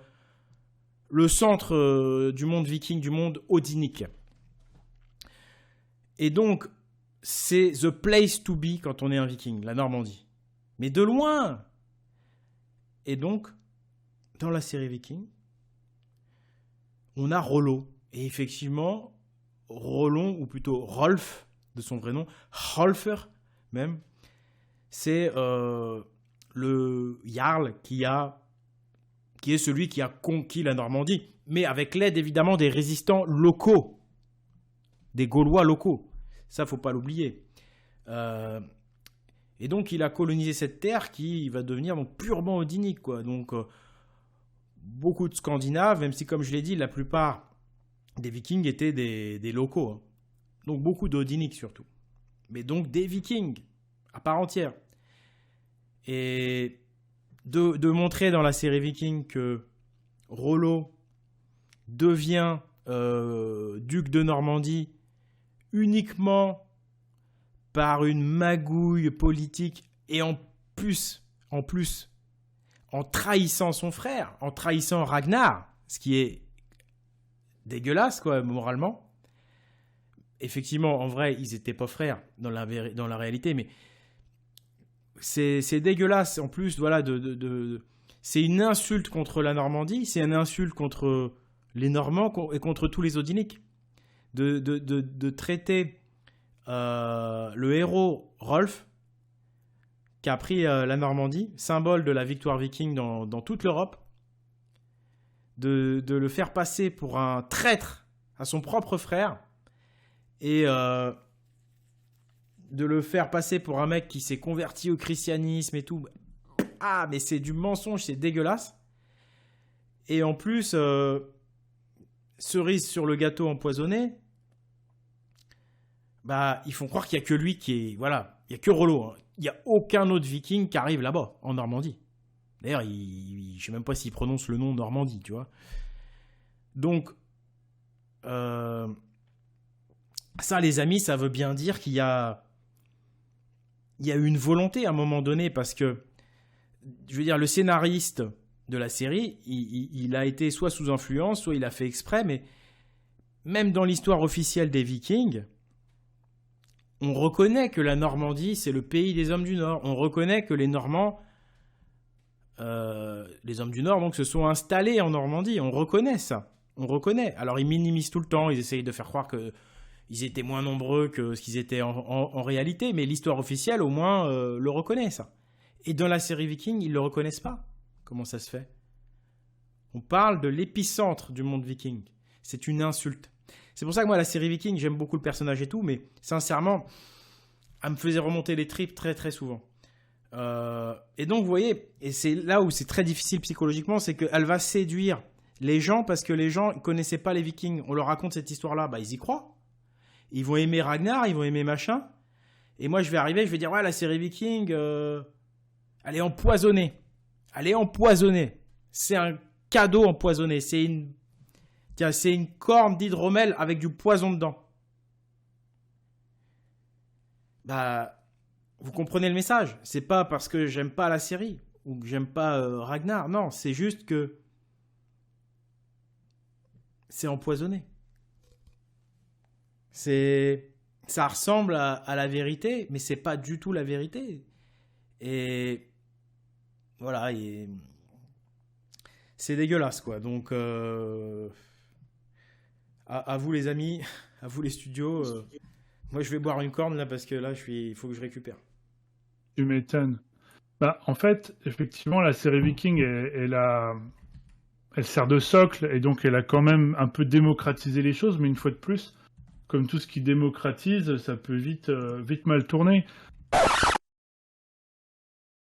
le centre du monde viking, du monde odinique. Et donc, c'est the place to be quand on est un viking, la Normandie. Mais de loin. Et donc, dans la série Viking, on a Rollo. Et effectivement, Rollon, ou plutôt Rolf, de son vrai nom, Rolfer même, c'est le Jarl qui est celui qui a conquis la Normandie, mais avec l'aide évidemment des résistants locaux, des Gaulois locaux. Ça, faut pas l'oublier. Et donc, il a colonisé cette terre qui va devenir donc purement odinique, quoi. Donc, beaucoup de Scandinaves, même si, comme je l'ai dit, la plupart des Vikings étaient des locaux. Hein. Donc, beaucoup d'odiniques surtout. Mais donc, des Vikings à part entière. Et de montrer dans la série Viking que Rollo devient duc de Normandie uniquement par une magouille politique et en plus, en trahissant son frère, en trahissant Ragnar, ce qui est dégueulasse, quoi, moralement. Effectivement, en vrai, ils n'étaient pas frères dans la réalité, mais c'est dégueulasse. En plus, voilà, c'est une insulte contre la Normandie, c'est une insulte contre les Normands et contre tous les Odiniques. De traiter le héros Rolf, qui a pris la Normandie, symbole de la victoire viking dans toute l'Europe, de le faire passer pour un traître à son propre frère et de le faire passer pour un mec qui s'est converti au christianisme et tout. Ah, mais c'est du mensonge, c'est dégueulasse. Et en plus, cerise sur le gâteau empoisonné, bah, ils font croire qu'il n'y a que lui qui est... Voilà, il n'y a que Rollo. Hein. Il n'y a aucun autre viking qui arrive là-bas, en Normandie. D'ailleurs, je ne sais même pas s'il prononce le nom Normandie, tu vois. Donc, ça, les amis, ça veut bien dire qu'il y a eu une volonté à un moment donné, parce que, je veux dire, le scénariste de la série, il a été soit sous influence, soit il a fait exprès, mais même dans l'histoire officielle des Vikings, on reconnaît que la Normandie, c'est le pays des hommes du Nord. On reconnaît que les Normands, les hommes du Nord, donc, se sont installés en Normandie. On reconnaît ça. On reconnaît. Alors, ils minimisent tout le temps. Ils essayent de faire croire qu'ils étaient moins nombreux que ce qu'ils étaient en réalité. Mais l'histoire officielle, au moins, le reconnaît, ça. Et dans la série Viking, ils ne le reconnaissent pas. Comment ça se fait ? On parle de l'épicentre du monde viking. C'est une insulte. C'est pour ça que moi, la série Viking, j'aime beaucoup le personnage et tout, mais sincèrement, elle me faisait remonter les tripes très très souvent. Et donc, vous voyez, et c'est là où c'est très difficile psychologiquement, c'est qu'elle va séduire les gens parce que les gens ne connaissaient pas les Vikings. On leur raconte cette histoire-là, bah, ils y croient. Ils vont aimer Ragnar, ils vont aimer machin. Et moi, je vais arriver, je vais dire, ouais, la série Viking, elle est empoisonnée. Elle est empoisonnée. c'est un cadeau empoisonné. C'est une corne d'hydromel avec du poison dedans. Bah, vous comprenez le message. C'est pas parce que j'aime pas la série ou que j'aime pas Ragnar. Non, c'est juste que c'est empoisonné. Ça ressemble à la vérité, mais c'est pas du tout la vérité. Et voilà, c'est dégueulasse, quoi. Donc, à vous les amis, à vous les studios. Moi, je vais boire une corne là parce que là, il faut que je récupère. Tu m'étonnes. Bah, en fait, effectivement, la série Viking, elle sert de socle et donc elle a quand même un peu démocratisé les choses, mais une fois de plus, comme tout ce qui démocratise, ça peut vite mal tourner.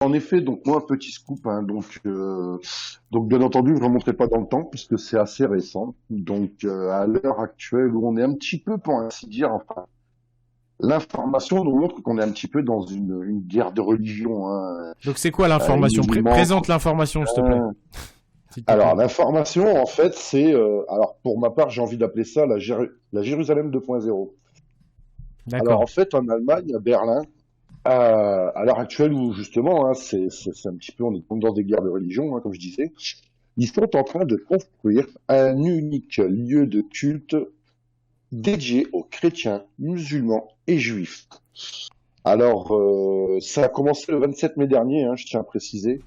En effet, donc moi, un petit scoop, hein, donc bien entendu, je ne remonterai pas dans le temps puisque c'est assez récent. Donc à l'heure actuelle où on est un petit peu, pour ainsi dire, enfin, l'information nous montre qu'on est un petit peu dans une guerre de religion. Hein. Donc c'est quoi l'information? Présente l'information, s'il te plaît. Alors l'information, en fait, c'est, alors pour ma part, j'ai envie d'appeler ça la Jérusalem 2.0. D'accord. Alors en fait, en Allemagne, à Berlin, à l'heure actuelle où justement, hein, c'est un petit peu, on est dans des guerres de religion, hein, comme je disais, ils sont en train de construire un unique lieu de culte dédié aux chrétiens, musulmans et juifs. Alors, ça a commencé le 27 mai dernier, hein, je tiens à préciser.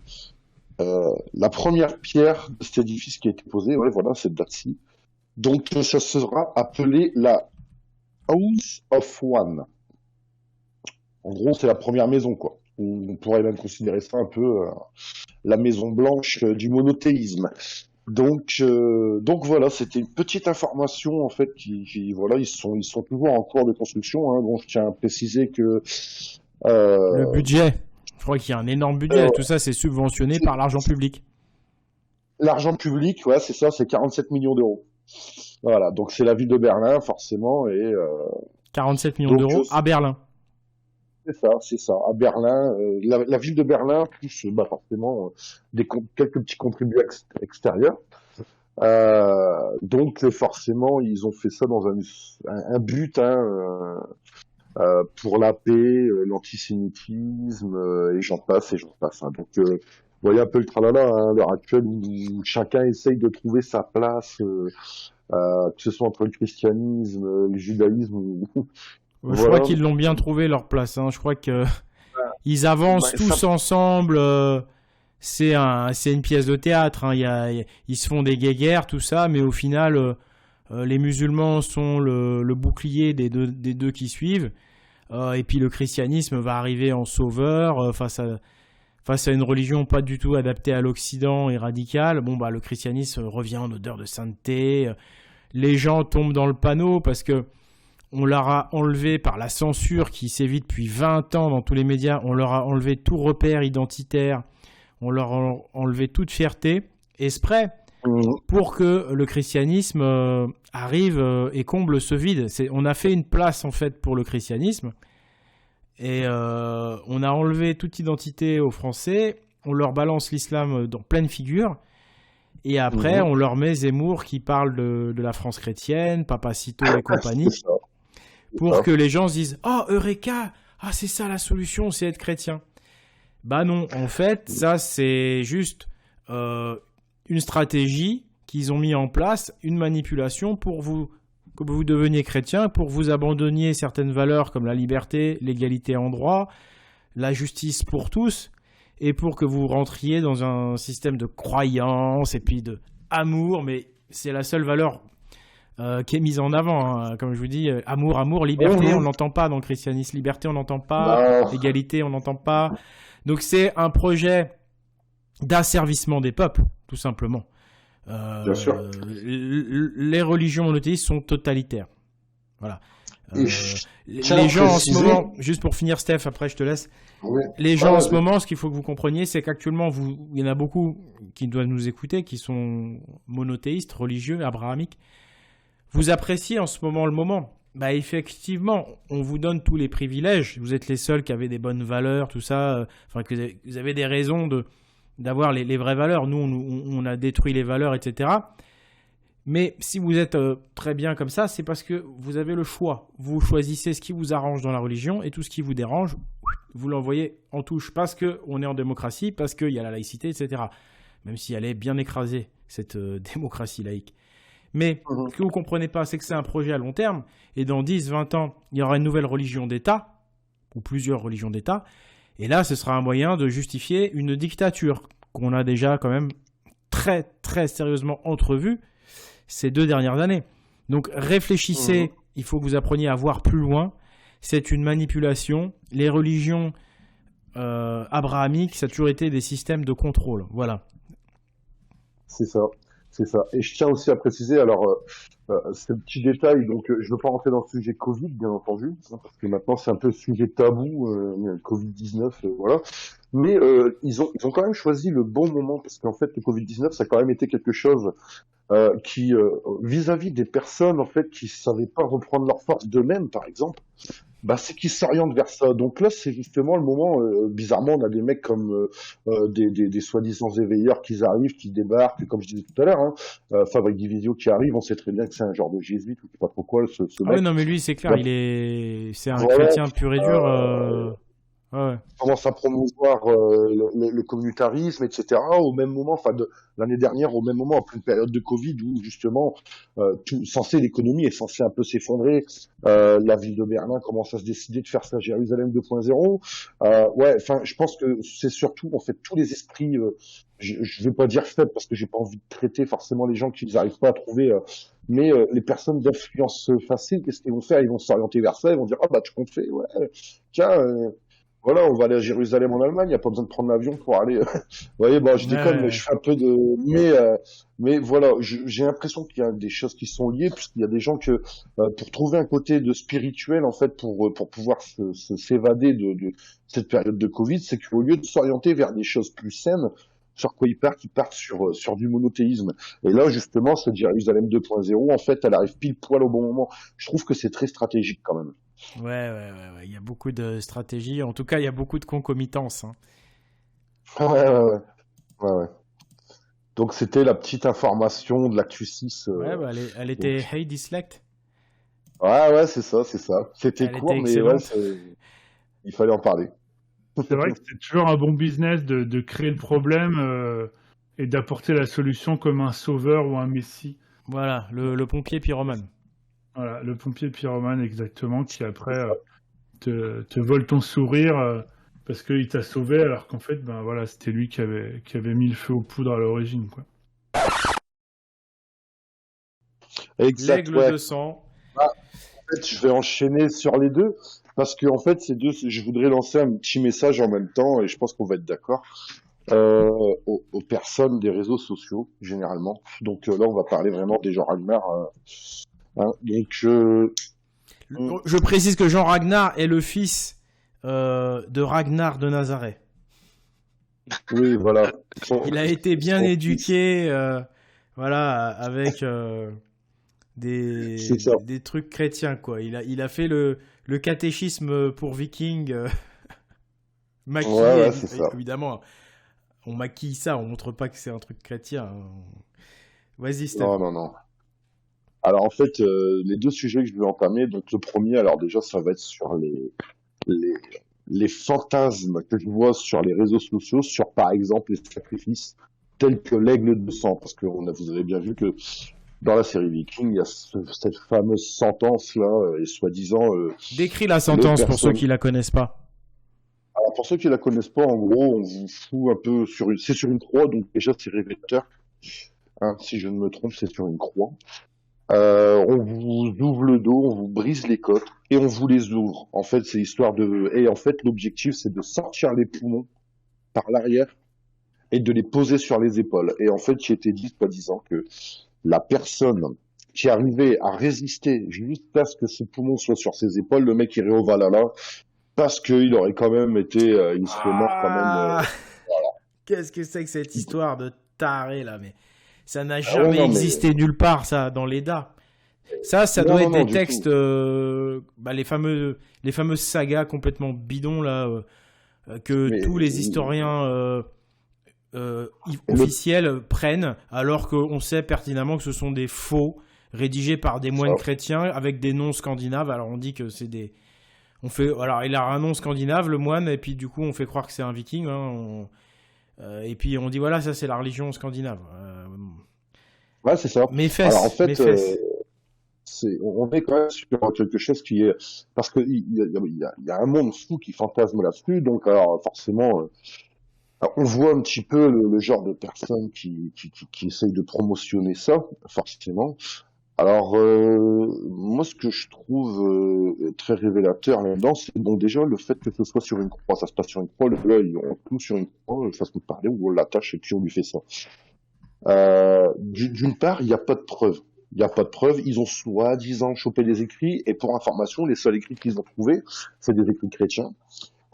La première pierre de cet édifice qui a été posée, ouais, voilà, cette date-ci. Donc, ça sera appelé la House of One. En gros, c'est la première maison, quoi. On pourrait même considérer ça un peu la maison blanche du monothéisme. Donc voilà, c'était une petite information en fait voilà, ils sont toujours en cours de construction. Hein. Bon, je tiens à préciser que le budget, je crois qu'il y a un énorme budget. Tout ça, c'est subventionné par l'argent public. L'argent public, ouais, c'est ça, c'est 47 millions d'euros. Voilà, donc c'est la ville de Berlin forcément et 47 millions d'euros à Berlin. C'est ça. À Berlin, la ville de Berlin, plus forcément quelques petits contribuables extérieurs. Donc forcément, ils ont fait ça dans un but pour la paix, l'antisémitisme, et j'en passe. Hein. Donc, vous voyez un peu le tralala hein, à l'heure actuelle où chacun essaye de trouver sa place, que ce soit entre le christianisme, le judaïsme. Je crois qu'ils l'ont bien trouvé leur place. Hein. Je crois que ils avancent tous ensemble. C'est une pièce de théâtre. Hein. Ils se font des guéguerres, tout ça, mais au final, les musulmans sont le bouclier des deux qui suivent. Et puis le christianisme va arriver en sauveur face à une religion pas du tout adaptée à l'Occident et radicale. Bon, le christianisme revient en odeur de sainteté. Les gens tombent dans le panneau parce que on leur a enlevé par la censure qui sévit depuis 20 ans dans tous les médias, on leur a enlevé tout repère identitaire, on leur a enlevé toute fierté, exprès pour que le christianisme arrive et comble ce vide. On a fait une place en fait pour le christianisme et on a enlevé toute identité aux Français, on leur balance l'islam dans pleine figure. Et après, on leur met Zemmour qui parle de la France chrétienne, Papacito et compagnie. Pour que les gens se disent « Oh, Eureka! Ah, c'est ça la solution, c'est être chrétien. » Bah non, en fait, ça c'est juste une stratégie qu'ils ont mis en place, une manipulation pour que vous deveniez chrétien, pour vous abandonniez certaines valeurs comme la liberté, l'égalité en droit, la justice pour tous, et pour que vous rentriez dans un système de croyance et puis d'amour, mais c'est la seule valeur qui est mise en avant, hein. Comme je vous dis, amour, liberté, on n'entend pas dans le christianisme, liberté, on n'entend pas, égalité, on n'entend pas. Donc c'est un projet d'asservissement des peuples, tout simplement. Bien sûr. Les religions monothéistes sont totalitaires. Voilà. Les gens en ce moment, juste pour finir Steph, après je te laisse, les gens en ce moment, ce qu'il faut que vous compreniez, c'est qu'actuellement, il y en a beaucoup qui doivent nous écouter, qui sont monothéistes, religieux, abrahamiques. Vous appréciez en ce moment le moment. Bah effectivement, on vous donne tous les privilèges. Vous êtes les seuls qui avaient des bonnes valeurs, tout ça. Que vous avez des raisons d'avoir les vraies valeurs. Nous, on a détruit les valeurs, etc. Mais si vous êtes très bien comme ça, c'est parce que vous avez le choix. Vous choisissez ce qui vous arrange dans la religion et tout ce qui vous dérange, vous l'envoyez en touche. Parce qu'on est en démocratie, parce qu'il y a la laïcité, etc. Même si elle est bien écrasée, cette démocratie laïque. Mais ce que vous ne comprenez pas, c'est que c'est un projet à long terme. Et dans 10, 20 ans, il y aura une nouvelle religion d'État, ou plusieurs religions d'État. Et là, ce sera un moyen de justifier une dictature qu'on a déjà quand même très, très sérieusement entrevue ces 2 dernières années. Donc réfléchissez, il faut que vous appreniez à voir plus loin. C'est une manipulation. Les religions abrahamiques, ça a toujours été des systèmes de contrôle. Voilà. C'est ça, c'est ça. Et je tiens aussi à préciser, alors, ce petit détail, donc je ne veux pas rentrer dans le sujet Covid, bien entendu, hein, parce que maintenant c'est un peu le sujet tabou, Covid-19, voilà. Mais ils ont quand même choisi le bon moment, parce qu'en fait, le Covid-19, ça a quand même été quelque chose qui, vis-à-vis des personnes en fait qui savaient pas reprendre leur force d'eux-mêmes, par exemple, bah c'est qu'ils s'orientent vers ça. Donc là, c'est justement le moment. Bizarrement, on a des mecs comme des soi-disant éveilleurs qui arrivent, qui débarquent, comme je disais tout à l'heure, hein, Fabrice Divisio qui arrive. On sait très bien que c'est un genre de jésuite ou je sais pas trop quoi, ce Ah mec. oui, non, mais lui, c'est clair, c'est un Voilà. chrétien pur et dur. Ouais. Commence à promouvoir le communautarisme, etc. Au même moment, l'année dernière, au même moment, en pleine période de Covid, où justement, l'économie est censée un peu s'effondrer. La ville de Berlin commence à se décider de faire sa Jérusalem 2.0. Ouais, enfin, je pense que c'est surtout, en fait, tous les esprits. Je vais pas dire faibles parce que j'ai pas envie de traiter forcément les gens qui n'arrivent pas à trouver. Mais les personnes d'influence facile, qu'est-ce qu'ils vont faire? Ils vont s'orienter vers ça. Ils vont dire, ah bah tu comptes fait, ouais, tiens. Voilà, on va aller à Jérusalem en Allemagne, il n'y a pas besoin de prendre l'avion pour aller. Vous voyez, bon, je déconne, mais je fais un peu de. Mais voilà, j'ai l'impression qu'il y a des choses qui sont liées, puisqu'il y a des gens que, pour trouver un côté de spirituel, en fait, pour pouvoir s'évader de cette période de Covid, c'est qu'au lieu de s'orienter vers des choses plus saines, sur quoi ils partent sur du monothéisme. Et là, justement, cette Jérusalem 2.0, en fait, elle arrive pile poil au bon moment. Je trouve que c'est très stratégique quand même. Ouais. Il y a beaucoup de stratégies. En tout cas, il y a beaucoup de concomitance. Hein. Ouais. Donc, c'était la petite information de l'actu 6. Ouais, bah, elle était Hey Dyslect. Ouais, c'est ça. C'était Elle court, était mais ouais, il fallait en parler. C'est vrai que c'est toujours un bon business de créer le problème et d'apporter la solution comme un sauveur ou un messie. Voilà, le pompier pyromane. Voilà, le pompier pyromane, exactement, qui après te vole ton sourire parce qu'il t'a sauvé, alors qu'en fait, ben voilà, c'était lui qui avait mis le feu aux poudres à l'origine, quoi. Exact. L'aigle de sang. En fait, je vais enchaîner sur les deux parce que en fait, ces deux, je voudrais lancer un petit message en même temps et je pense qu'on va être d'accord. Aux personnes des réseaux sociaux généralement. Donc là, on va parler vraiment des Jean Ragnar. Donc je précise que Jean Ragnar est le fils de Ragnar de Nazareth. Oui, voilà. Il a été bien éduqué, voilà, avec des trucs chrétiens, quoi. Il a fait le catéchisme pour Vikings, maquillé, ouais, c'est ça. Évidemment. On maquille ça, on montre pas que c'est un truc chrétien. Vas-y, Steph. Non. Alors en fait, les deux sujets que je vais entamer, donc le premier, alors déjà, ça va être sur les fantasmes que je vois sur les réseaux sociaux, sur par exemple les sacrifices tels que l'aigle de sang, parce que vous avez bien vu que dans la série Viking, il y a cette fameuse sentence là, et soi-disant. Décris la sentence pour ceux qui la connaissent pas. Alors pour ceux qui la connaissent pas, en gros, on vous fout un peu c'est sur une croix, donc déjà c'est révélateur. Hein, si je ne me trompe, c'est sur une croix. On vous ouvre le dos, on vous brise les côtes et on vous les ouvre. En fait, c'est l'histoire et en fait, l'objectif, c'est de sortir les poumons par l'arrière et de les poser sur les épaules. Et en fait, il était dit, soi-disant, que la personne qui arrivait à résister jusqu'à ce que ses poumons soient sur ses épaules, le mec irait au Valhalla parce qu'il aurait quand même été, il serait mort quand même. Voilà. Qu'est-ce que c'est que cette histoire de taré là, mais ça n'a jamais existé nulle part, ça, dans l'Eda. Ça doit être des textes, les fameuses sagas complètement bidons là, que tous les historiens officiels prennent, alors qu'on sait pertinemment que ce sont des faux rédigés par des moines chrétiens avec des noms scandinaves. Alors on dit que c'est des... Alors il a un nom scandinave, le moine, et puis du coup on fait croire que c'est un viking. Hein, et puis on dit voilà, ça c'est la religion scandinave. Ouais, c'est ça. Alors en fait, on est quand même sur quelque chose qui est... Parce qu'il y a un monde fou qui fantasme là-dessus, donc alors, forcément... Alors, on voit un petit peu le genre de personnes qui essayent de promotionner ça, forcément. Alors, moi, ce que je trouve très révélateur là-dedans, c'est bon déjà le fait que ce soit sur une croix, ça se passe sur une croix, là, ils ont tout sur une croix, façon de parler, où on l'attache et puis on lui fait ça. D'une part, il n'y a pas de preuves. Il n'y a pas de preuves. Ils ont soi-disant chopé des écrits, et pour information, les seuls écrits qu'ils ont trouvés, c'est des écrits chrétiens.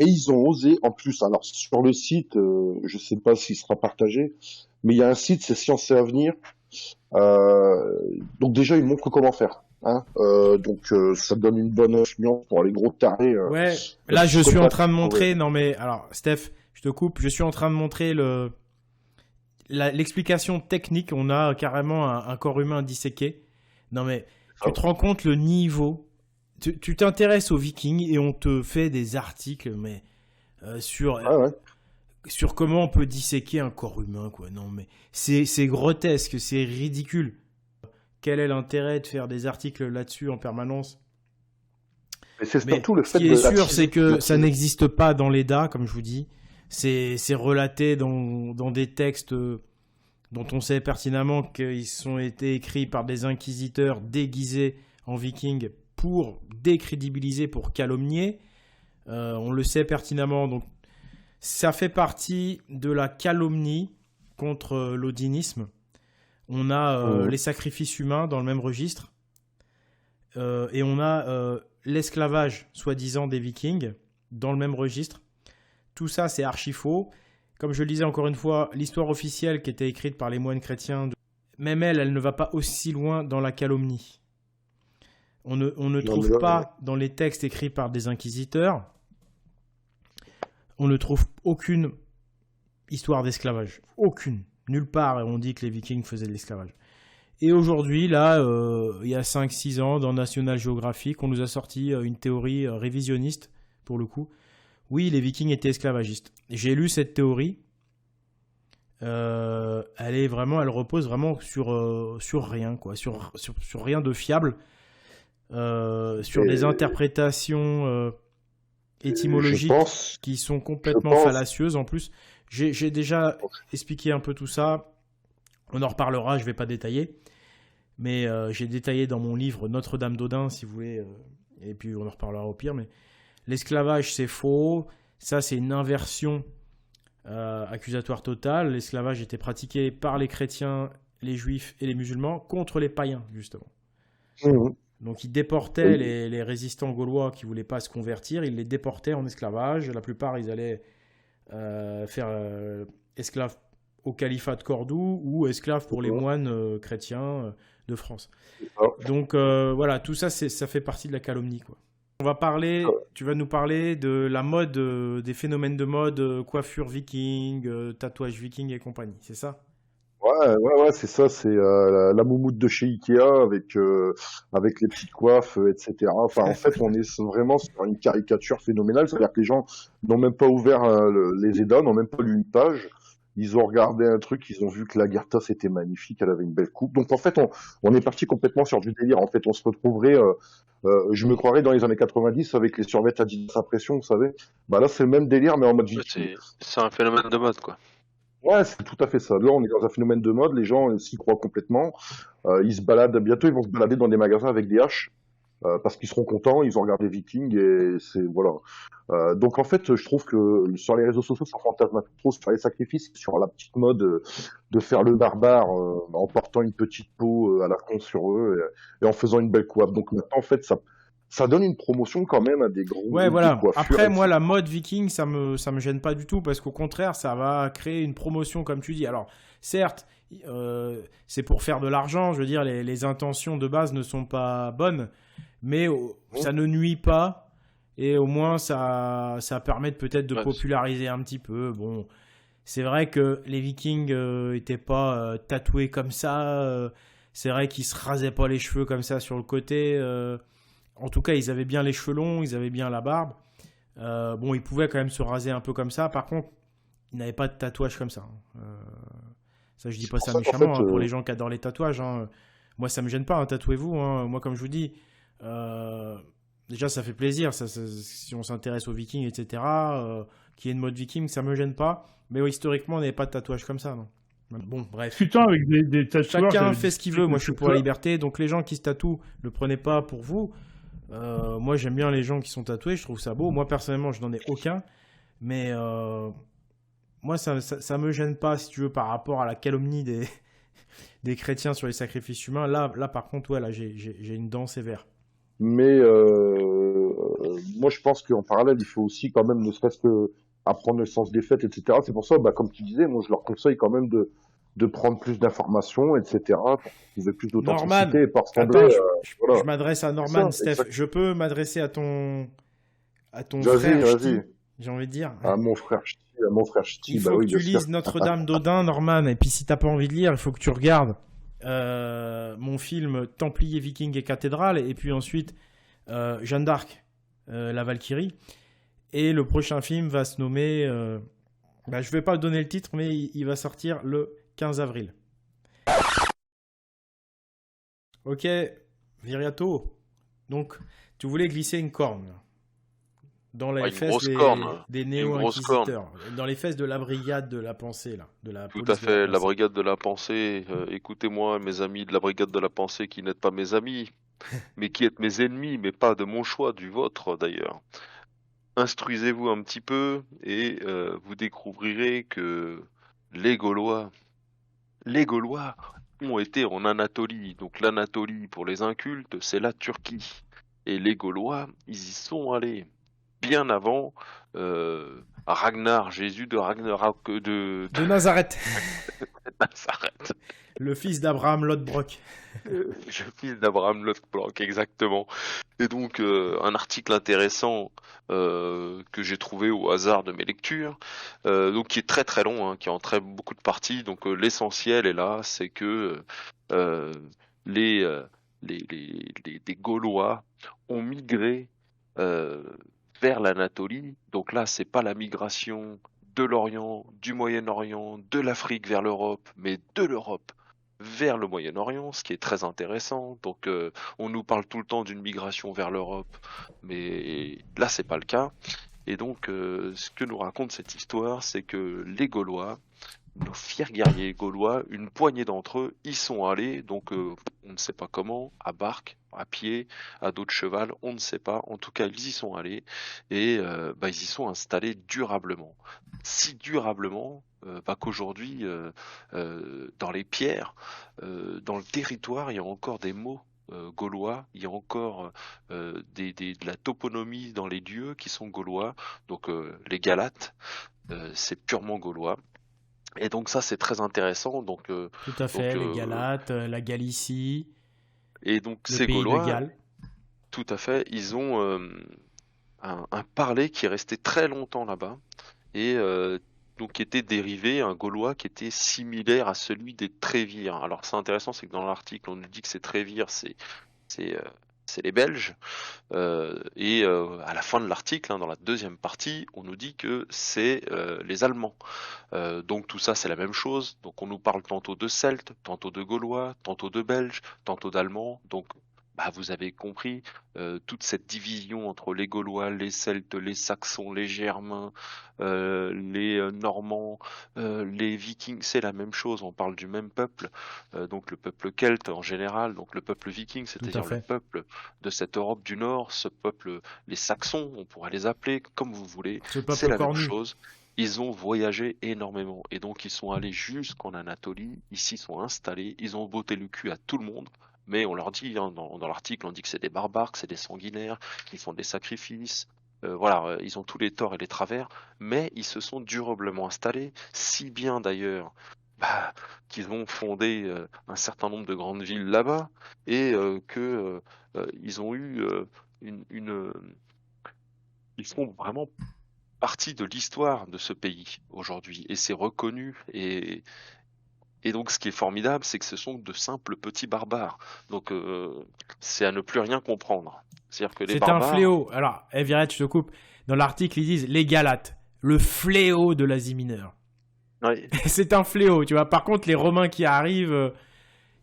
Et ils ont osé, en plus, alors sur le site, je ne sais pas s'il sera partagé, mais il y a un site, c'est Science et Avenir. Donc déjà, ils montrent comment faire. Hein. Donc ça donne une bonne influence pour les gros tarés. Ouais, là je suis en train de montrer... Non mais, alors Steph, je te coupe, je suis en train de montrer l'explication technique. On a carrément un corps humain disséqué. Non mais, tu te rends compte le niveau... Tu t'intéresses aux Vikings et on te fait des articles mais sur comment on peut disséquer un corps humain, quoi. Non mais c'est grotesque, c'est ridicule. Quel est l'intérêt de faire des articles là-dessus en permanence? Mais c'est surtout le fait ce qui est sûr, c'est que ça n'existe pas dans l'Edda, comme je vous dis. C'est relaté dans des textes dont on sait pertinemment qu'ils ont été écrits par des inquisiteurs déguisés en Vikings pour décrédibiliser, pour calomnier. On le sait pertinemment. Donc, ça fait partie de la calomnie contre l'odinisme. On a les sacrifices humains dans le même registre. Et on a l'esclavage, soi-disant, des Vikings dans le même registre. Tout ça, c'est archi faux. Comme je le disais encore une fois, l'histoire officielle qui était écrite par les moines chrétiens, même elle ne va pas aussi loin dans la calomnie. On ne trouve pas dans les textes écrits par des inquisiteurs, on ne trouve aucune histoire d'esclavage. Aucune. Nulle part on dit que les Vikings faisaient de l'esclavage. Et aujourd'hui, là, il y a 5-6 ans, dans National Geographic, on nous a sorti une théorie révisionniste, pour le coup. Oui, les Vikings étaient esclavagistes. J'ai lu cette théorie. Elle repose vraiment sur rien, quoi. Sur rien de fiable. Sur des interprétations étymologiques qui sont complètement fallacieuses. En plus, j'ai déjà expliqué un peu tout ça. On en reparlera, je ne vais pas détailler. Mais j'ai détaillé dans mon livre Notre-Dame d'Odin, si vous voulez. Et puis on en reparlera au pire. Mais l'esclavage, c'est faux. Ça, c'est une inversion accusatoire totale. L'esclavage était pratiqué par les chrétiens, les juifs et les musulmans contre les païens, justement. Donc ils déportaient les résistants gaulois qui ne voulaient pas se convertir, ils les déportaient en esclavage. La plupart, ils allaient faire esclaves au califat de Cordoue ou esclaves pour les moines chrétiens de France. Donc voilà, tout ça, ça fait partie de la calomnie, quoi. Tu vas nous parler de la mode, des phénomènes de mode, coiffure viking, tatouage viking et compagnie, c'est ça ? Ouais, c'est ça, c'est la moumoute de chez Ikea avec les petites coiffes, etc. Enfin, en fait, on est vraiment sur une caricature phénoménale, c'est-à-dire que les gens n'ont même pas ouvert les Edda, n'ont même pas lu une page. Ils ont regardé un truc, ils ont vu que l'Agartha c'était magnifique, elle avait une belle coupe. Donc en fait, on est parti complètement sur du délire. En fait, on se retrouverait, je me croirais dans les années 90 avec les survêtements Adidas Impression, vous savez. Bah là, c'est le même délire, mais en mode viking. C'est un phénomène de mode, quoi. Ouais, c'est tout à fait ça. Là, on est dans un phénomène de mode, les gens s'y croient complètement. Ils se baladent, bientôt ils vont se balader dans des magasins avec des haches, parce qu'ils seront contents, ils ont regardé Vikings et c'est, voilà. Donc en fait, je trouve que sur les réseaux sociaux, ça fantasme trop sur les sacrifices, sur la petite mode de faire le barbare en portant une petite peau à la con sur eux et en faisant une belle coiffe. Donc maintenant, en fait, ça donne une promotion quand même à des gros. Ouais, voilà. Après, moi, la mode viking, ça me gêne pas du tout parce qu'au contraire, ça va créer une promotion, comme tu dis. Alors, certes, c'est pour faire de l'argent. Je veux dire, les intentions de base ne sont pas bonnes, mais ça ne nuit pas et au moins, ça permet peut-être de populariser un petit peu. Bon, c'est vrai que les Vikings étaient pas tatoués comme ça. C'est vrai qu'ils se rasaient pas les cheveux comme ça sur le côté. En tout cas, ils avaient bien les cheveux longs, ils avaient bien la barbe. Bon, ils pouvaient quand même se raser un peu comme ça. Par contre, ils n'avaient pas de tatouage comme ça. Ça, je dis C'est pas pour ça ça qu'en méchamment fait, pour les gens qui adorent les tatouages. Moi, ça me gêne pas, tatouez-vous. Moi, comme je vous dis, déjà, ça fait plaisir. Si on s'intéresse aux Vikings, etc., qu'il y ait une mode Viking, ça me gêne pas. Mais historiquement, on n'avait pas de tatouage comme ça, non. Bon, bref. Putain, avec des tatoueurs. Chacun j'avais fait ce qu'il veut. Moi, je suis pour la liberté. Donc, les gens qui se tatouent, le prenez pas pour vous. Moi, j'aime bien les gens qui sont tatoués. Je trouve ça beau. Moi, personnellement, je n'en ai aucun. Mais moi, ça me gêne pas, si tu veux, par rapport à la calomnie des chrétiens sur les sacrifices humains. Là par contre, ouais, là, j'ai une dent sévère. Mais moi, je pense qu'en parallèle, il faut aussi quand même, ne serait-ce que apprendre le sens des fêtes, etc. C'est pour ça, comme tu disais, moi, je leur conseille quand même de prendre plus d'informations, etc., pour trouver plus Norman, d'authenticité et pas ressembler. attends, Voilà. je m'adresse à Norman, C'est ça, Steph. exact. Je peux m'adresser à ton Vas-y, frère Ch'ti, vas-y. j'ai envie de dire. À mon frère Ch'ti, Il bah faut oui, que tu bien sûr. lises Notre-Dame d'Odin, Norman. Et puis, si t'as pas envie de lire, il faut que tu regardes mon film Templiers, Vikings et Cathédrale. Et puis ensuite, Jeanne d'Arc, la Valkyrie. Et le prochain film va se nommer... je vais pas donner le titre, mais il va sortir le 15 avril. Ok, Viriato. Donc, tu voulais glisser une corne là, dans les Une fesses grosse corne. des Une grosse corne. néo-inquisiteurs, dans les fesses de la brigade de la pensée, là, de la Tout à police de la fait, la pensée. brigade de la pensée. Écoutez-moi, mes amis de la brigade de la pensée qui n'êtes pas mes amis, mais qui êtes mes ennemis, mais pas de mon choix, du vôtre d'ailleurs. Instruisez-vous un petit peu et vous découvrirez que les Gaulois, les Gaulois ont été en Anatolie. Donc l'Anatolie, pour les incultes, c'est la Turquie. Et les Gaulois, ils y sont allés bien avant Ragnar, Jésus de Ragnarok de De Nazareth, Nazareth. le fils d'Abraham Lodbrok. Le fils d'Abraham Lothbrok, exactement. Et donc, un article intéressant que j'ai trouvé au hasard de mes lectures, donc qui est très très long, qui en traite beaucoup de parties. Donc, l'essentiel est là, c'est que euh, les, euh, les Gaulois ont migré euh, vers l'Anatolie. Donc là, c'est pas la migration de l'Orient, du Moyen-Orient, de l'Afrique vers l'Europe, mais de l'Europe vers le Moyen-Orient, ce qui est très intéressant. Donc, on nous parle tout le temps d'une migration vers l'Europe, mais là, c'est pas le cas. Et donc, ce que nous raconte cette histoire, c'est que les Gaulois, nos fiers guerriers gaulois, une poignée d'entre eux, y sont allés, donc on ne sait pas comment, à barque, à pied, à dos de cheval, on ne sait pas. En tout cas, ils y sont allés et ils y sont installés durablement. Si durablement qu'aujourd'hui, dans les pierres, dans le territoire, il y a encore des mots gaulois, il y a encore de la toponymie dans les lieux qui sont gaulois. Donc les Galates, c'est purement gaulois. Et donc ça c'est très intéressant. Donc Tout à fait, les Galates, la Galicie, et donc le ces pays de Gaulois, Galles. tout à fait, ils ont un parler qui est resté très longtemps là-bas et donc qui était dérivé, un Gaulois qui était similaire à celui des Trévires. Alors c'est intéressant, c'est que dans l'article on nous dit que ces Trévires c'est les Belges. Et à la fin de l'article, dans la deuxième partie, on nous dit que c'est les Allemands. Donc tout ça, c'est la même chose. Donc on nous parle tantôt de Celtes, tantôt de Gaulois, tantôt de Belges, tantôt d'Allemands. Donc vous avez compris toute cette division entre les Gaulois, les Celtes, les Saxons, les Germains, les Normands, les Vikings, c'est la même chose. On parle du même peuple. Donc le peuple celte en général, donc le peuple viking, c'est-à-dire le fait. peuple de cette Europe du Nord, ce peuple, les Saxons, on pourrait les appeler comme vous voulez, Ce peuple c'est la même cornu. chose. Ils ont voyagé énormément et donc ils sont allés jusqu'en Anatolie, ils s'y sont installés, ils ont botté le cul à tout le monde, mais on leur dit, dans l'article, on dit que c'est des barbares, que c'est des sanguinaires, qu'ils font des sacrifices, ils ont tous les torts et les travers, mais ils se sont durablement installés, si bien d'ailleurs qu'ils ont fondé un certain nombre de grandes villes là-bas et ils ont eu ils sont vraiment partie de l'histoire de ce pays aujourd'hui et c'est reconnu et donc ce qui est formidable, c'est que ce sont de simples petits barbares. Donc c'est à ne plus rien comprendre. C'est-à-dire que les C'est un barbares, fléau. Alors, Viret, je te coupe. Dans l'article, ils disent les Galates, le fléau de l'Asie mineure. ouais, C'est un fléau, tu vois. Par contre, les Romains qui arrivent,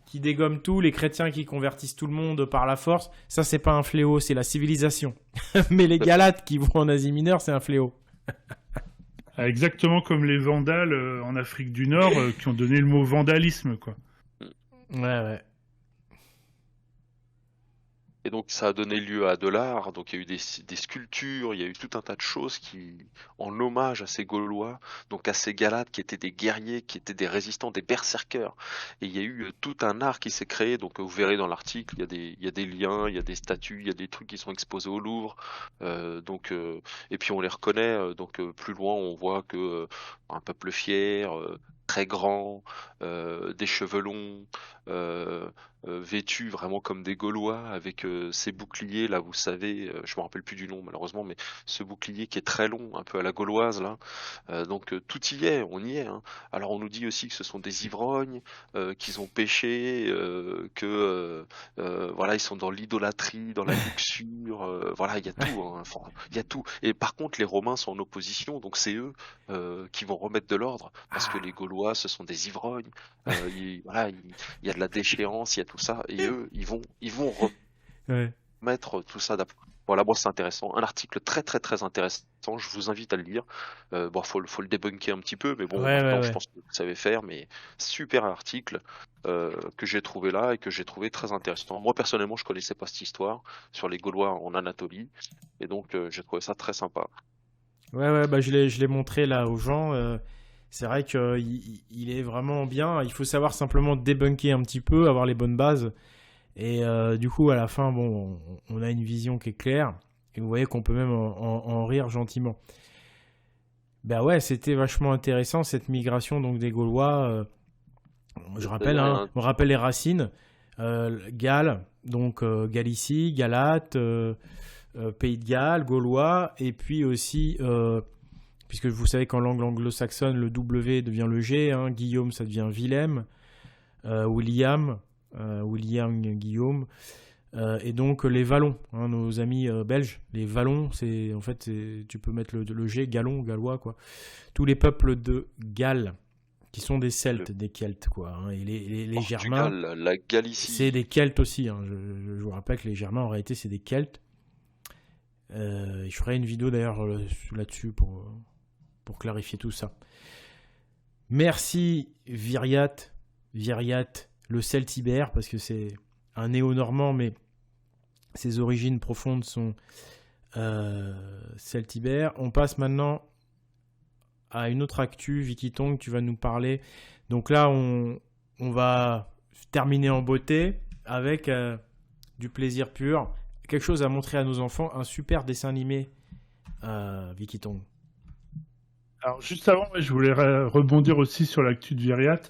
qui dégomment tout, les chrétiens qui convertissent tout le monde par la force, ça, c'est pas un fléau, c'est la civilisation. Mais les Galates qui vont en Asie mineure, c'est un fléau. Exactement comme les Vandales en Afrique du Nord qui ont donné le mot vandalisme, quoi. Ouais. et donc ça a donné lieu à de l'art. Donc il y a eu des sculptures, il y a eu tout un tas de choses qui, en hommage à ces Gaulois, donc à ces Galates qui étaient des guerriers, qui étaient des résistants, des berserkers. Et il y a eu tout un art qui s'est créé. Donc vous verrez dans l'article, il y a des liens, il y a des statues, il y a des trucs qui sont exposés au Louvre. Et puis on les reconnaît. Plus loin, on voit que un peuple fier. Très grand, des cheveux longs, vêtus vraiment comme des Gaulois, avec ces boucliers là, vous savez, je me rappelle plus du nom malheureusement, mais ce bouclier qui est très long, un peu à la gauloise là. Tout y est, on y est. Hein. Alors on nous dit aussi que ce sont des ivrognes, qu'ils ont péché, voilà, ils sont dans l'idolâtrie, dans la luxure, voilà, il y a tout. Hein. Enfin, il y a tout. Et par contre, les Romains sont en opposition, donc c'est eux qui vont remettre de l'ordre, parce que les Gaulois, ce sont des ivrognes. Voilà, il y a de la déchéance, il y a tout ça, et eux, ils vont Ouais. remettre tout ça d'après. Voilà, moi c'est intéressant, un article très très très intéressant. Je vous invite à le lire. Faut le débunker un petit peu, mais bon, maintenant je pense que vous savez faire. Mais super article que j'ai trouvé là et que j'ai trouvé très intéressant. Moi personnellement, je connaissais pas cette histoire sur les Gaulois en Anatolie, et donc j'ai trouvé ça très sympa. Ouais, bah je l'ai montré là aux gens. C'est vrai qu'il est vraiment bien. Il faut savoir simplement débunker un petit peu, avoir les bonnes bases. Et du coup, à la fin, bon, on a une vision qui est claire. Et vous voyez qu'on peut même en rire gentiment. Ben ouais, c'était vachement intéressant cette migration donc des Gaulois. Je rappelle, hein, on rappelle les racines. Galles, donc Galicie, Galate, Pays de Galles, Gaulois, et puis aussi, puisque vous savez qu'en langue anglo-saxonne, le W devient le G, hein, Guillaume, ça devient Willem, William, Guillaume, et donc les Wallons, hein, nos amis belges, les Wallons, tu peux mettre le G, Gallon, Gallois, quoi. Tous les peuples de Galles, qui sont des Celtes, des Celtes, quoi. Hein, et les Germains, la Galicie, c'est des Celtes aussi. Hein, je vous rappelle que les Germains, en réalité, c'est des Celtes. Je ferai une vidéo d'ailleurs là-dessus pour clarifier tout ça. Merci Viriat, le Celtibère, parce que c'est un néo-normand, mais ses origines profondes sont Celtibère. On passe maintenant à une autre actu, Vicky Tong, tu vas nous parler. Donc là, on va terminer en beauté avec du plaisir pur. Quelque chose à montrer à nos enfants, un super dessin animé, Vicky Tong. Alors juste avant, je voulais rebondir aussi sur l'actu de Viriat,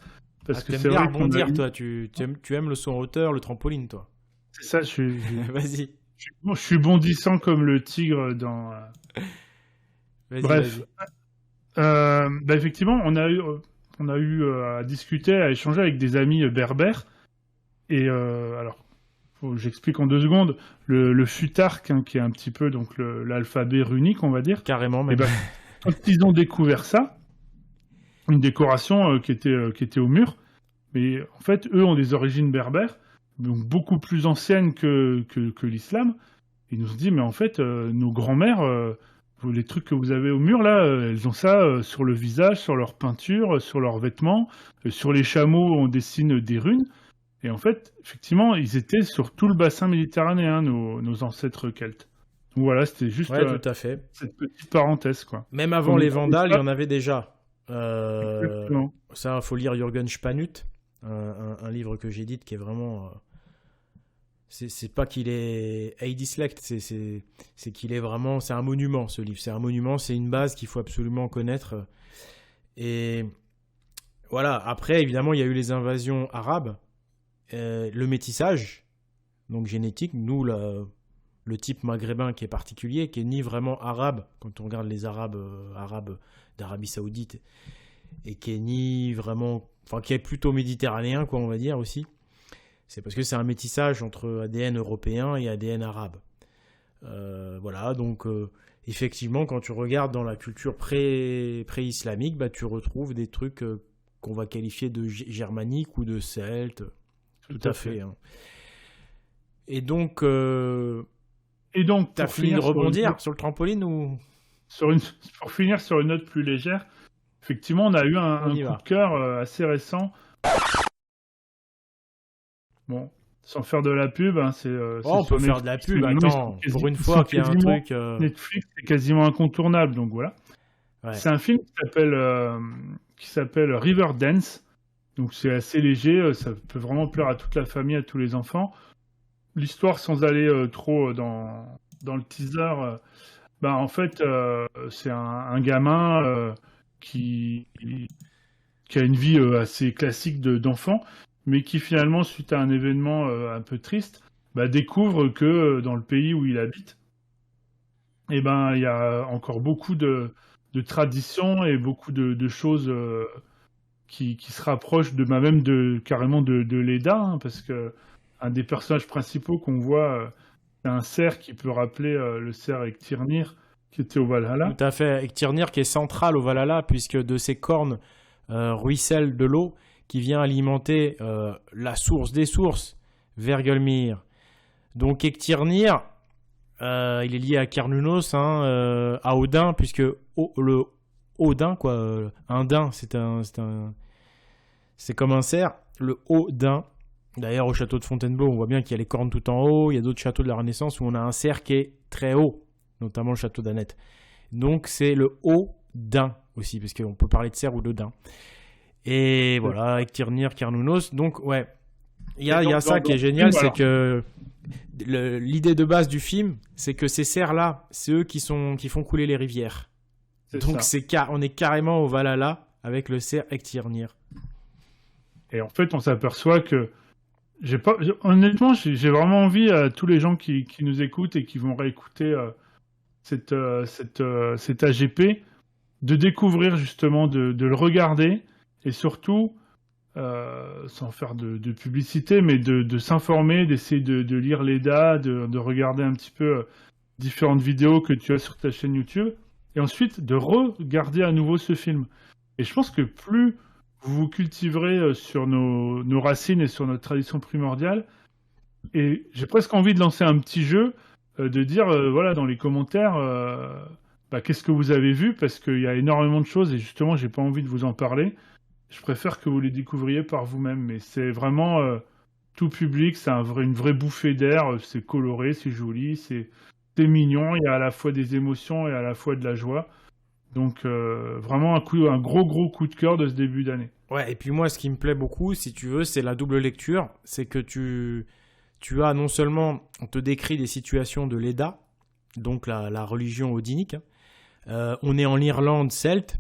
parce que c'est vrai rebondir, toi, tu aimes le saut en hauteur, le trampoline, toi. C'est ça, Vas-y. Je suis bondissant comme le tigre dans... Bref. Effectivement, on a eu à discuter, à échanger avec des amis berbères, et alors, j'explique en 2 secondes. Le futark, hein, qui est un petit peu donc l'alphabet runique, on va dire. Carrément, même. Quand ils ont découvert ça, une décoration qui était au mur, mais en fait, eux ont des origines berbères, donc beaucoup plus anciennes que l'islam. Ils nous ont dit, mais en fait, nos grands-mères, les trucs que vous avez au mur, là, elles ont ça sur le visage, sur leur peinture, sur leurs vêtements, sur les chameaux, on dessine des runes. Et en fait, effectivement, ils étaient sur tout le bassin méditerranéen, nos ancêtres celtes. Donc voilà, c'était juste tout à fait. cette petite parenthèse, quoi. Même avant les Vandales, il y en avait déjà. Ça, il faut lire Jürgen Spanut, un livre que j'édite qui est vraiment... c'est pas qu'il est dyslect, c'est qu'il est vraiment... C'est un monument, ce livre. C'est un monument, c'est une base qu'il faut absolument connaître. Et voilà, après, évidemment, il y a eu les invasions arabes. Le métissage, donc génétique, nous, le type maghrébin qui est particulier, qui est ni vraiment arabe, quand on regarde les arabes d'Arabie Saoudite, et qui est ni vraiment, enfin qui est plutôt méditerranéen, quoi, on va dire aussi. C'est parce que c'est un métissage entre ADN européen et ADN arabe. Voilà, donc effectivement, quand tu regardes dans la culture pré-islamique, bah, tu retrouves des trucs qu'on va qualifier de germaniques ou de celtes. Tout à fait. Hein. Et donc, t'as fini de rebondir sur le trampoline ou pour finir sur une note plus légère, effectivement, on a eu un coup de cœur assez récent. Bon, sans faire de la pub, hein, on peut faire de la pub, attends, pour une fois qu'il y a un truc... Netflix est quasiment incontournable, donc voilà. Ouais. C'est un film qui s'appelle Riverdance, donc c'est assez léger, ça peut vraiment plaire à toute la famille, à tous les enfants. L'histoire, sans aller trop dans le teaser, en fait, c'est un gamin qui a une vie assez classique d'enfant, mais qui finalement, suite à un événement un peu triste, découvre que dans le pays où il habite, il y a encore beaucoup de traditions et beaucoup de choses qui se rapprochent carrément de l'Eda, hein, parce que un des personnages principaux qu'on voit, c'est un cerf qui peut rappeler le cerf Ektirnir qui était au Valhalla. Tout à fait, Ektirnir qui est central au Valhalla, puisque de ses cornes ruisselle de l'eau qui vient alimenter la source des sources, Vergelmir. Donc Ektirnir, il est lié à Cernunnos, hein, à Odin, puisque le Odin, quoi, un daim, c'est comme un cerf, le Odin. D'ailleurs, au château de Fontainebleau, on voit bien qu'il y a les cornes tout en haut. Il y a d'autres châteaux de la Renaissance où on a un cerf qui est très haut, notamment le château d'Annette. Donc, c'est le Odin aussi, parce qu'on peut parler de cerf ou de daim. Et voilà, Ektirnir, Cernunnos. Donc, ouais, il y a ça qui est génial, c'est que l'idée de base du film, c'est que ces cerfs-là, c'est eux qui font couler les rivières. Donc, on est carrément au Valhalla avec le cerf Ektirnir. Et en fait, on s'aperçoit que honnêtement, j'ai vraiment envie à tous les gens qui nous écoutent et qui vont réécouter cet AGP de découvrir justement, de le regarder et surtout, sans faire de publicité, mais de s'informer, d'essayer de lire l'EDA, de regarder un petit peu différentes vidéos que tu as sur ta chaîne YouTube et ensuite de regarder à nouveau ce film. Et je pense que plus vous vous cultiverez sur nos racines et sur notre tradition primordiale. Et j'ai presque envie de lancer un petit jeu, de dire, voilà, dans les commentaires, qu'est-ce que vous avez vu, parce qu'il y a énormément de choses, et justement, j'ai pas envie de vous en parler. Je préfère que vous les découvriez par vous-même, mais c'est vraiment tout public, c'est une vraie bouffée d'air, c'est coloré, c'est joli, c'est mignon, il y a à la fois des émotions et à la fois de la joie. Donc vraiment un gros coup de cœur de ce début d'année. Ouais, et puis moi, ce qui me plaît beaucoup, si tu veux, c'est la double lecture. C'est que tu as non seulement, on te décrit des situations de l'Eda, donc la religion odinique. On est en Irlande celte,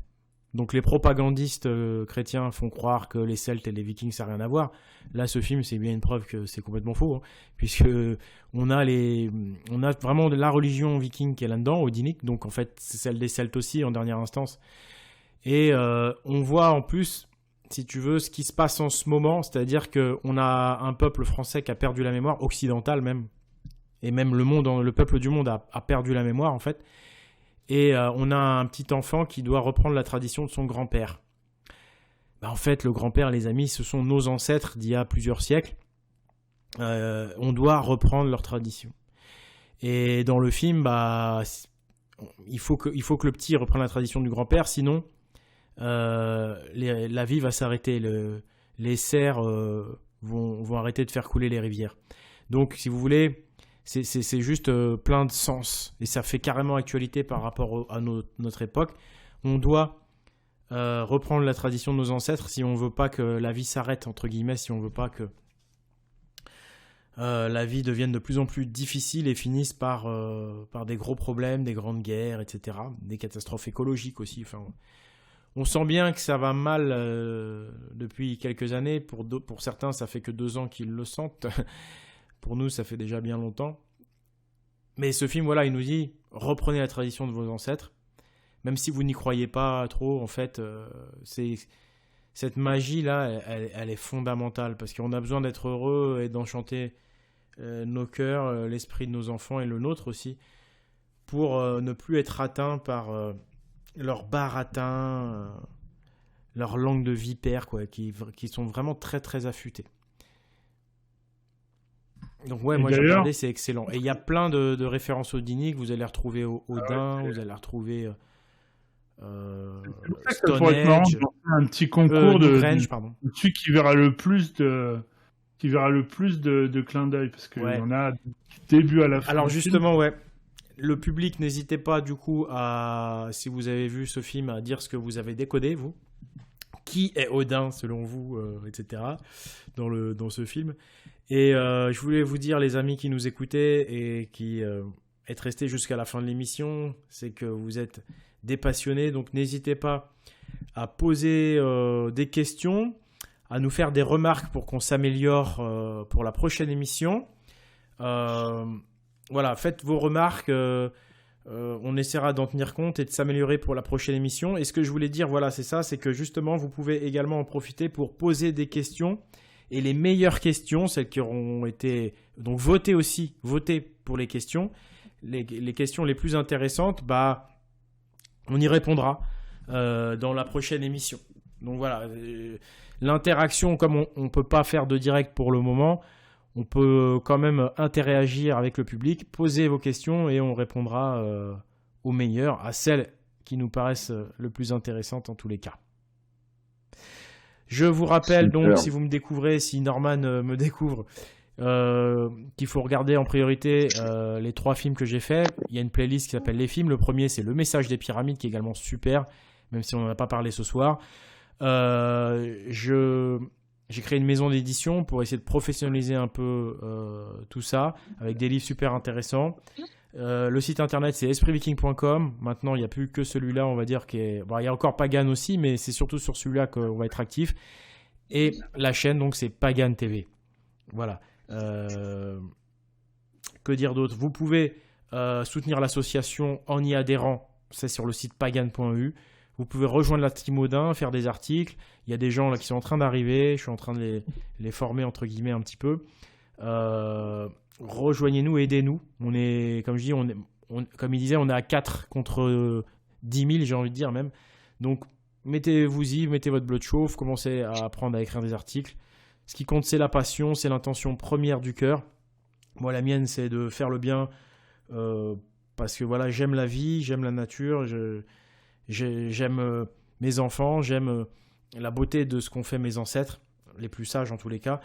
donc les propagandistes chrétiens font croire que les Celtes et les Vikings, ça n'a rien à voir. Là, ce film, c'est bien une preuve que c'est complètement faux, hein, puisque on a vraiment de la religion viking qui est là-dedans, odinique, donc en fait, c'est celle des Celtes aussi, en dernière instance. Et on voit en plus, si tu veux, ce qui se passe en ce moment, c'est-à-dire qu'on a un peuple français qui a perdu la mémoire, occidental même, et même le peuple du monde a perdu la mémoire, en fait. Et on a un petit enfant qui doit reprendre la tradition de son grand-père. En fait, le grand-père, les amis, ce sont nos ancêtres d'il y a plusieurs siècles. On doit reprendre leur tradition. Et dans le film, il faut que le petit reprenne la tradition du grand-père, sinon la vie va s'arrêter. Les cerfs vont arrêter de faire couler les rivières. Donc, si vous voulez... C'est juste plein de sens. Et ça fait carrément actualité par rapport à notre époque. On doit reprendre la tradition de nos ancêtres si on veut pas que la vie s'arrête, entre guillemets, si on veut pas que la vie devienne de plus en plus difficile et finisse par des gros problèmes, des grandes guerres, etc. Des catastrophes écologiques aussi. Enfin, on sent bien que ça va mal depuis quelques années. Pour certains, ça fait que 2 ans qu'ils le sentent. Pour nous, ça fait déjà bien longtemps. Mais ce film, voilà, il nous dit, reprenez la tradition de vos ancêtres, même si vous n'y croyez pas trop, en fait, cette magie-là, elle est fondamentale, parce qu'on a besoin d'être heureux et d'enchanter nos cœurs, l'esprit de nos enfants et le nôtre aussi, pour ne plus être atteints par leur baratin, leur langue de vipère, quoi, qui sont vraiment très très affûtés. Donc ouais, moi j'ai regardé, c'est excellent. Et il y a plein de références odiniques, vous allez retrouver Odin, vous allez retrouver Stonehenge, un petit concours de Range, pardon. Celui qui verra le plus de clins d'œil, parce qu'il y en a du début à la fin. Alors justement, ouais, le public, n'hésitez pas du coup à, si vous avez vu ce film, à dire ce que vous avez décodé, vous. Qui est Odin selon vous, etc. dans ce film. Et je voulais vous dire, les amis qui nous écoutaient et qui êtes restés jusqu'à la fin de l'émission, c'est que vous êtes des passionnés, donc n'hésitez pas à poser des questions, à nous faire des remarques pour qu'on s'améliore pour la prochaine émission. Voilà, faites vos remarques, on essaiera d'en tenir compte et de s'améliorer pour la prochaine émission. Et ce que je voulais dire, voilà, c'est ça, c'est que justement, vous pouvez également en profiter pour poser des questions. Et les meilleures questions, celles qui auront été... Donc votez pour les questions. Les questions les plus intéressantes, bah, on y répondra dans la prochaine émission. Donc voilà, l'interaction, comme on ne peut pas faire de direct pour le moment, on peut quand même interagir avec le public, poser vos questions et on répondra aux meilleures, à celles qui nous paraissent le plus intéressantes en tous les cas. Je vous rappelle donc, si vous me découvrez, si Norman me découvre, qu'il faut regarder en priorité les 3 films que j'ai faits. Il y a une playlist qui s'appelle Les films. Le premier, c'est Le Message des Pyramides, qui est également super, même si on n'en a pas parlé ce soir. J'ai créé une maison d'édition pour essayer de professionnaliser un peu tout ça, avec des livres super intéressants. Le site internet, c'est espritviking.com. Maintenant, il n'y a plus que celui-là, on va dire. Bon, il y a encore Pagan aussi, mais c'est surtout sur celui-là qu'on va être actif. Et la chaîne, donc, c'est Pagan TV. Voilà. Que dire d'autre ? Vous pouvez soutenir l'association en y adhérant. C'est sur le site pagan.eu. Vous pouvez rejoindre la team Odin, faire des articles. Il y a des gens là qui sont en train d'arriver. Je suis en train de les former, entre guillemets, un petit peu. Rejoignez-nous, aidez-nous. On est, comme je dis, comme il disait, on est à 4 contre 10 000, j'ai envie de dire même. Donc, mettez-vous-y, mettez votre blood chauffe, commencez à apprendre à écrire des articles. Ce qui compte, c'est la passion, c'est l'intention première du cœur. Moi, la mienne, c'est de faire le bien parce que voilà, j'aime la vie, j'aime la nature, j'aime mes enfants, j'aime la beauté de ce qu'ont fait mes ancêtres, les plus sages en tous les cas.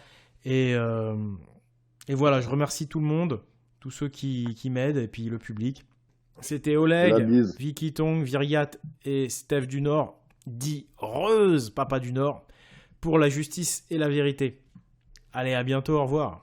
Et voilà, je remercie tout le monde, tous ceux qui m'aident, et puis le public. C'était Oleg, Vicky Tong, Viriat et Steph du Nord, dit Reuse, Papa du Nord, pour la justice et la vérité. Allez, à bientôt, au revoir.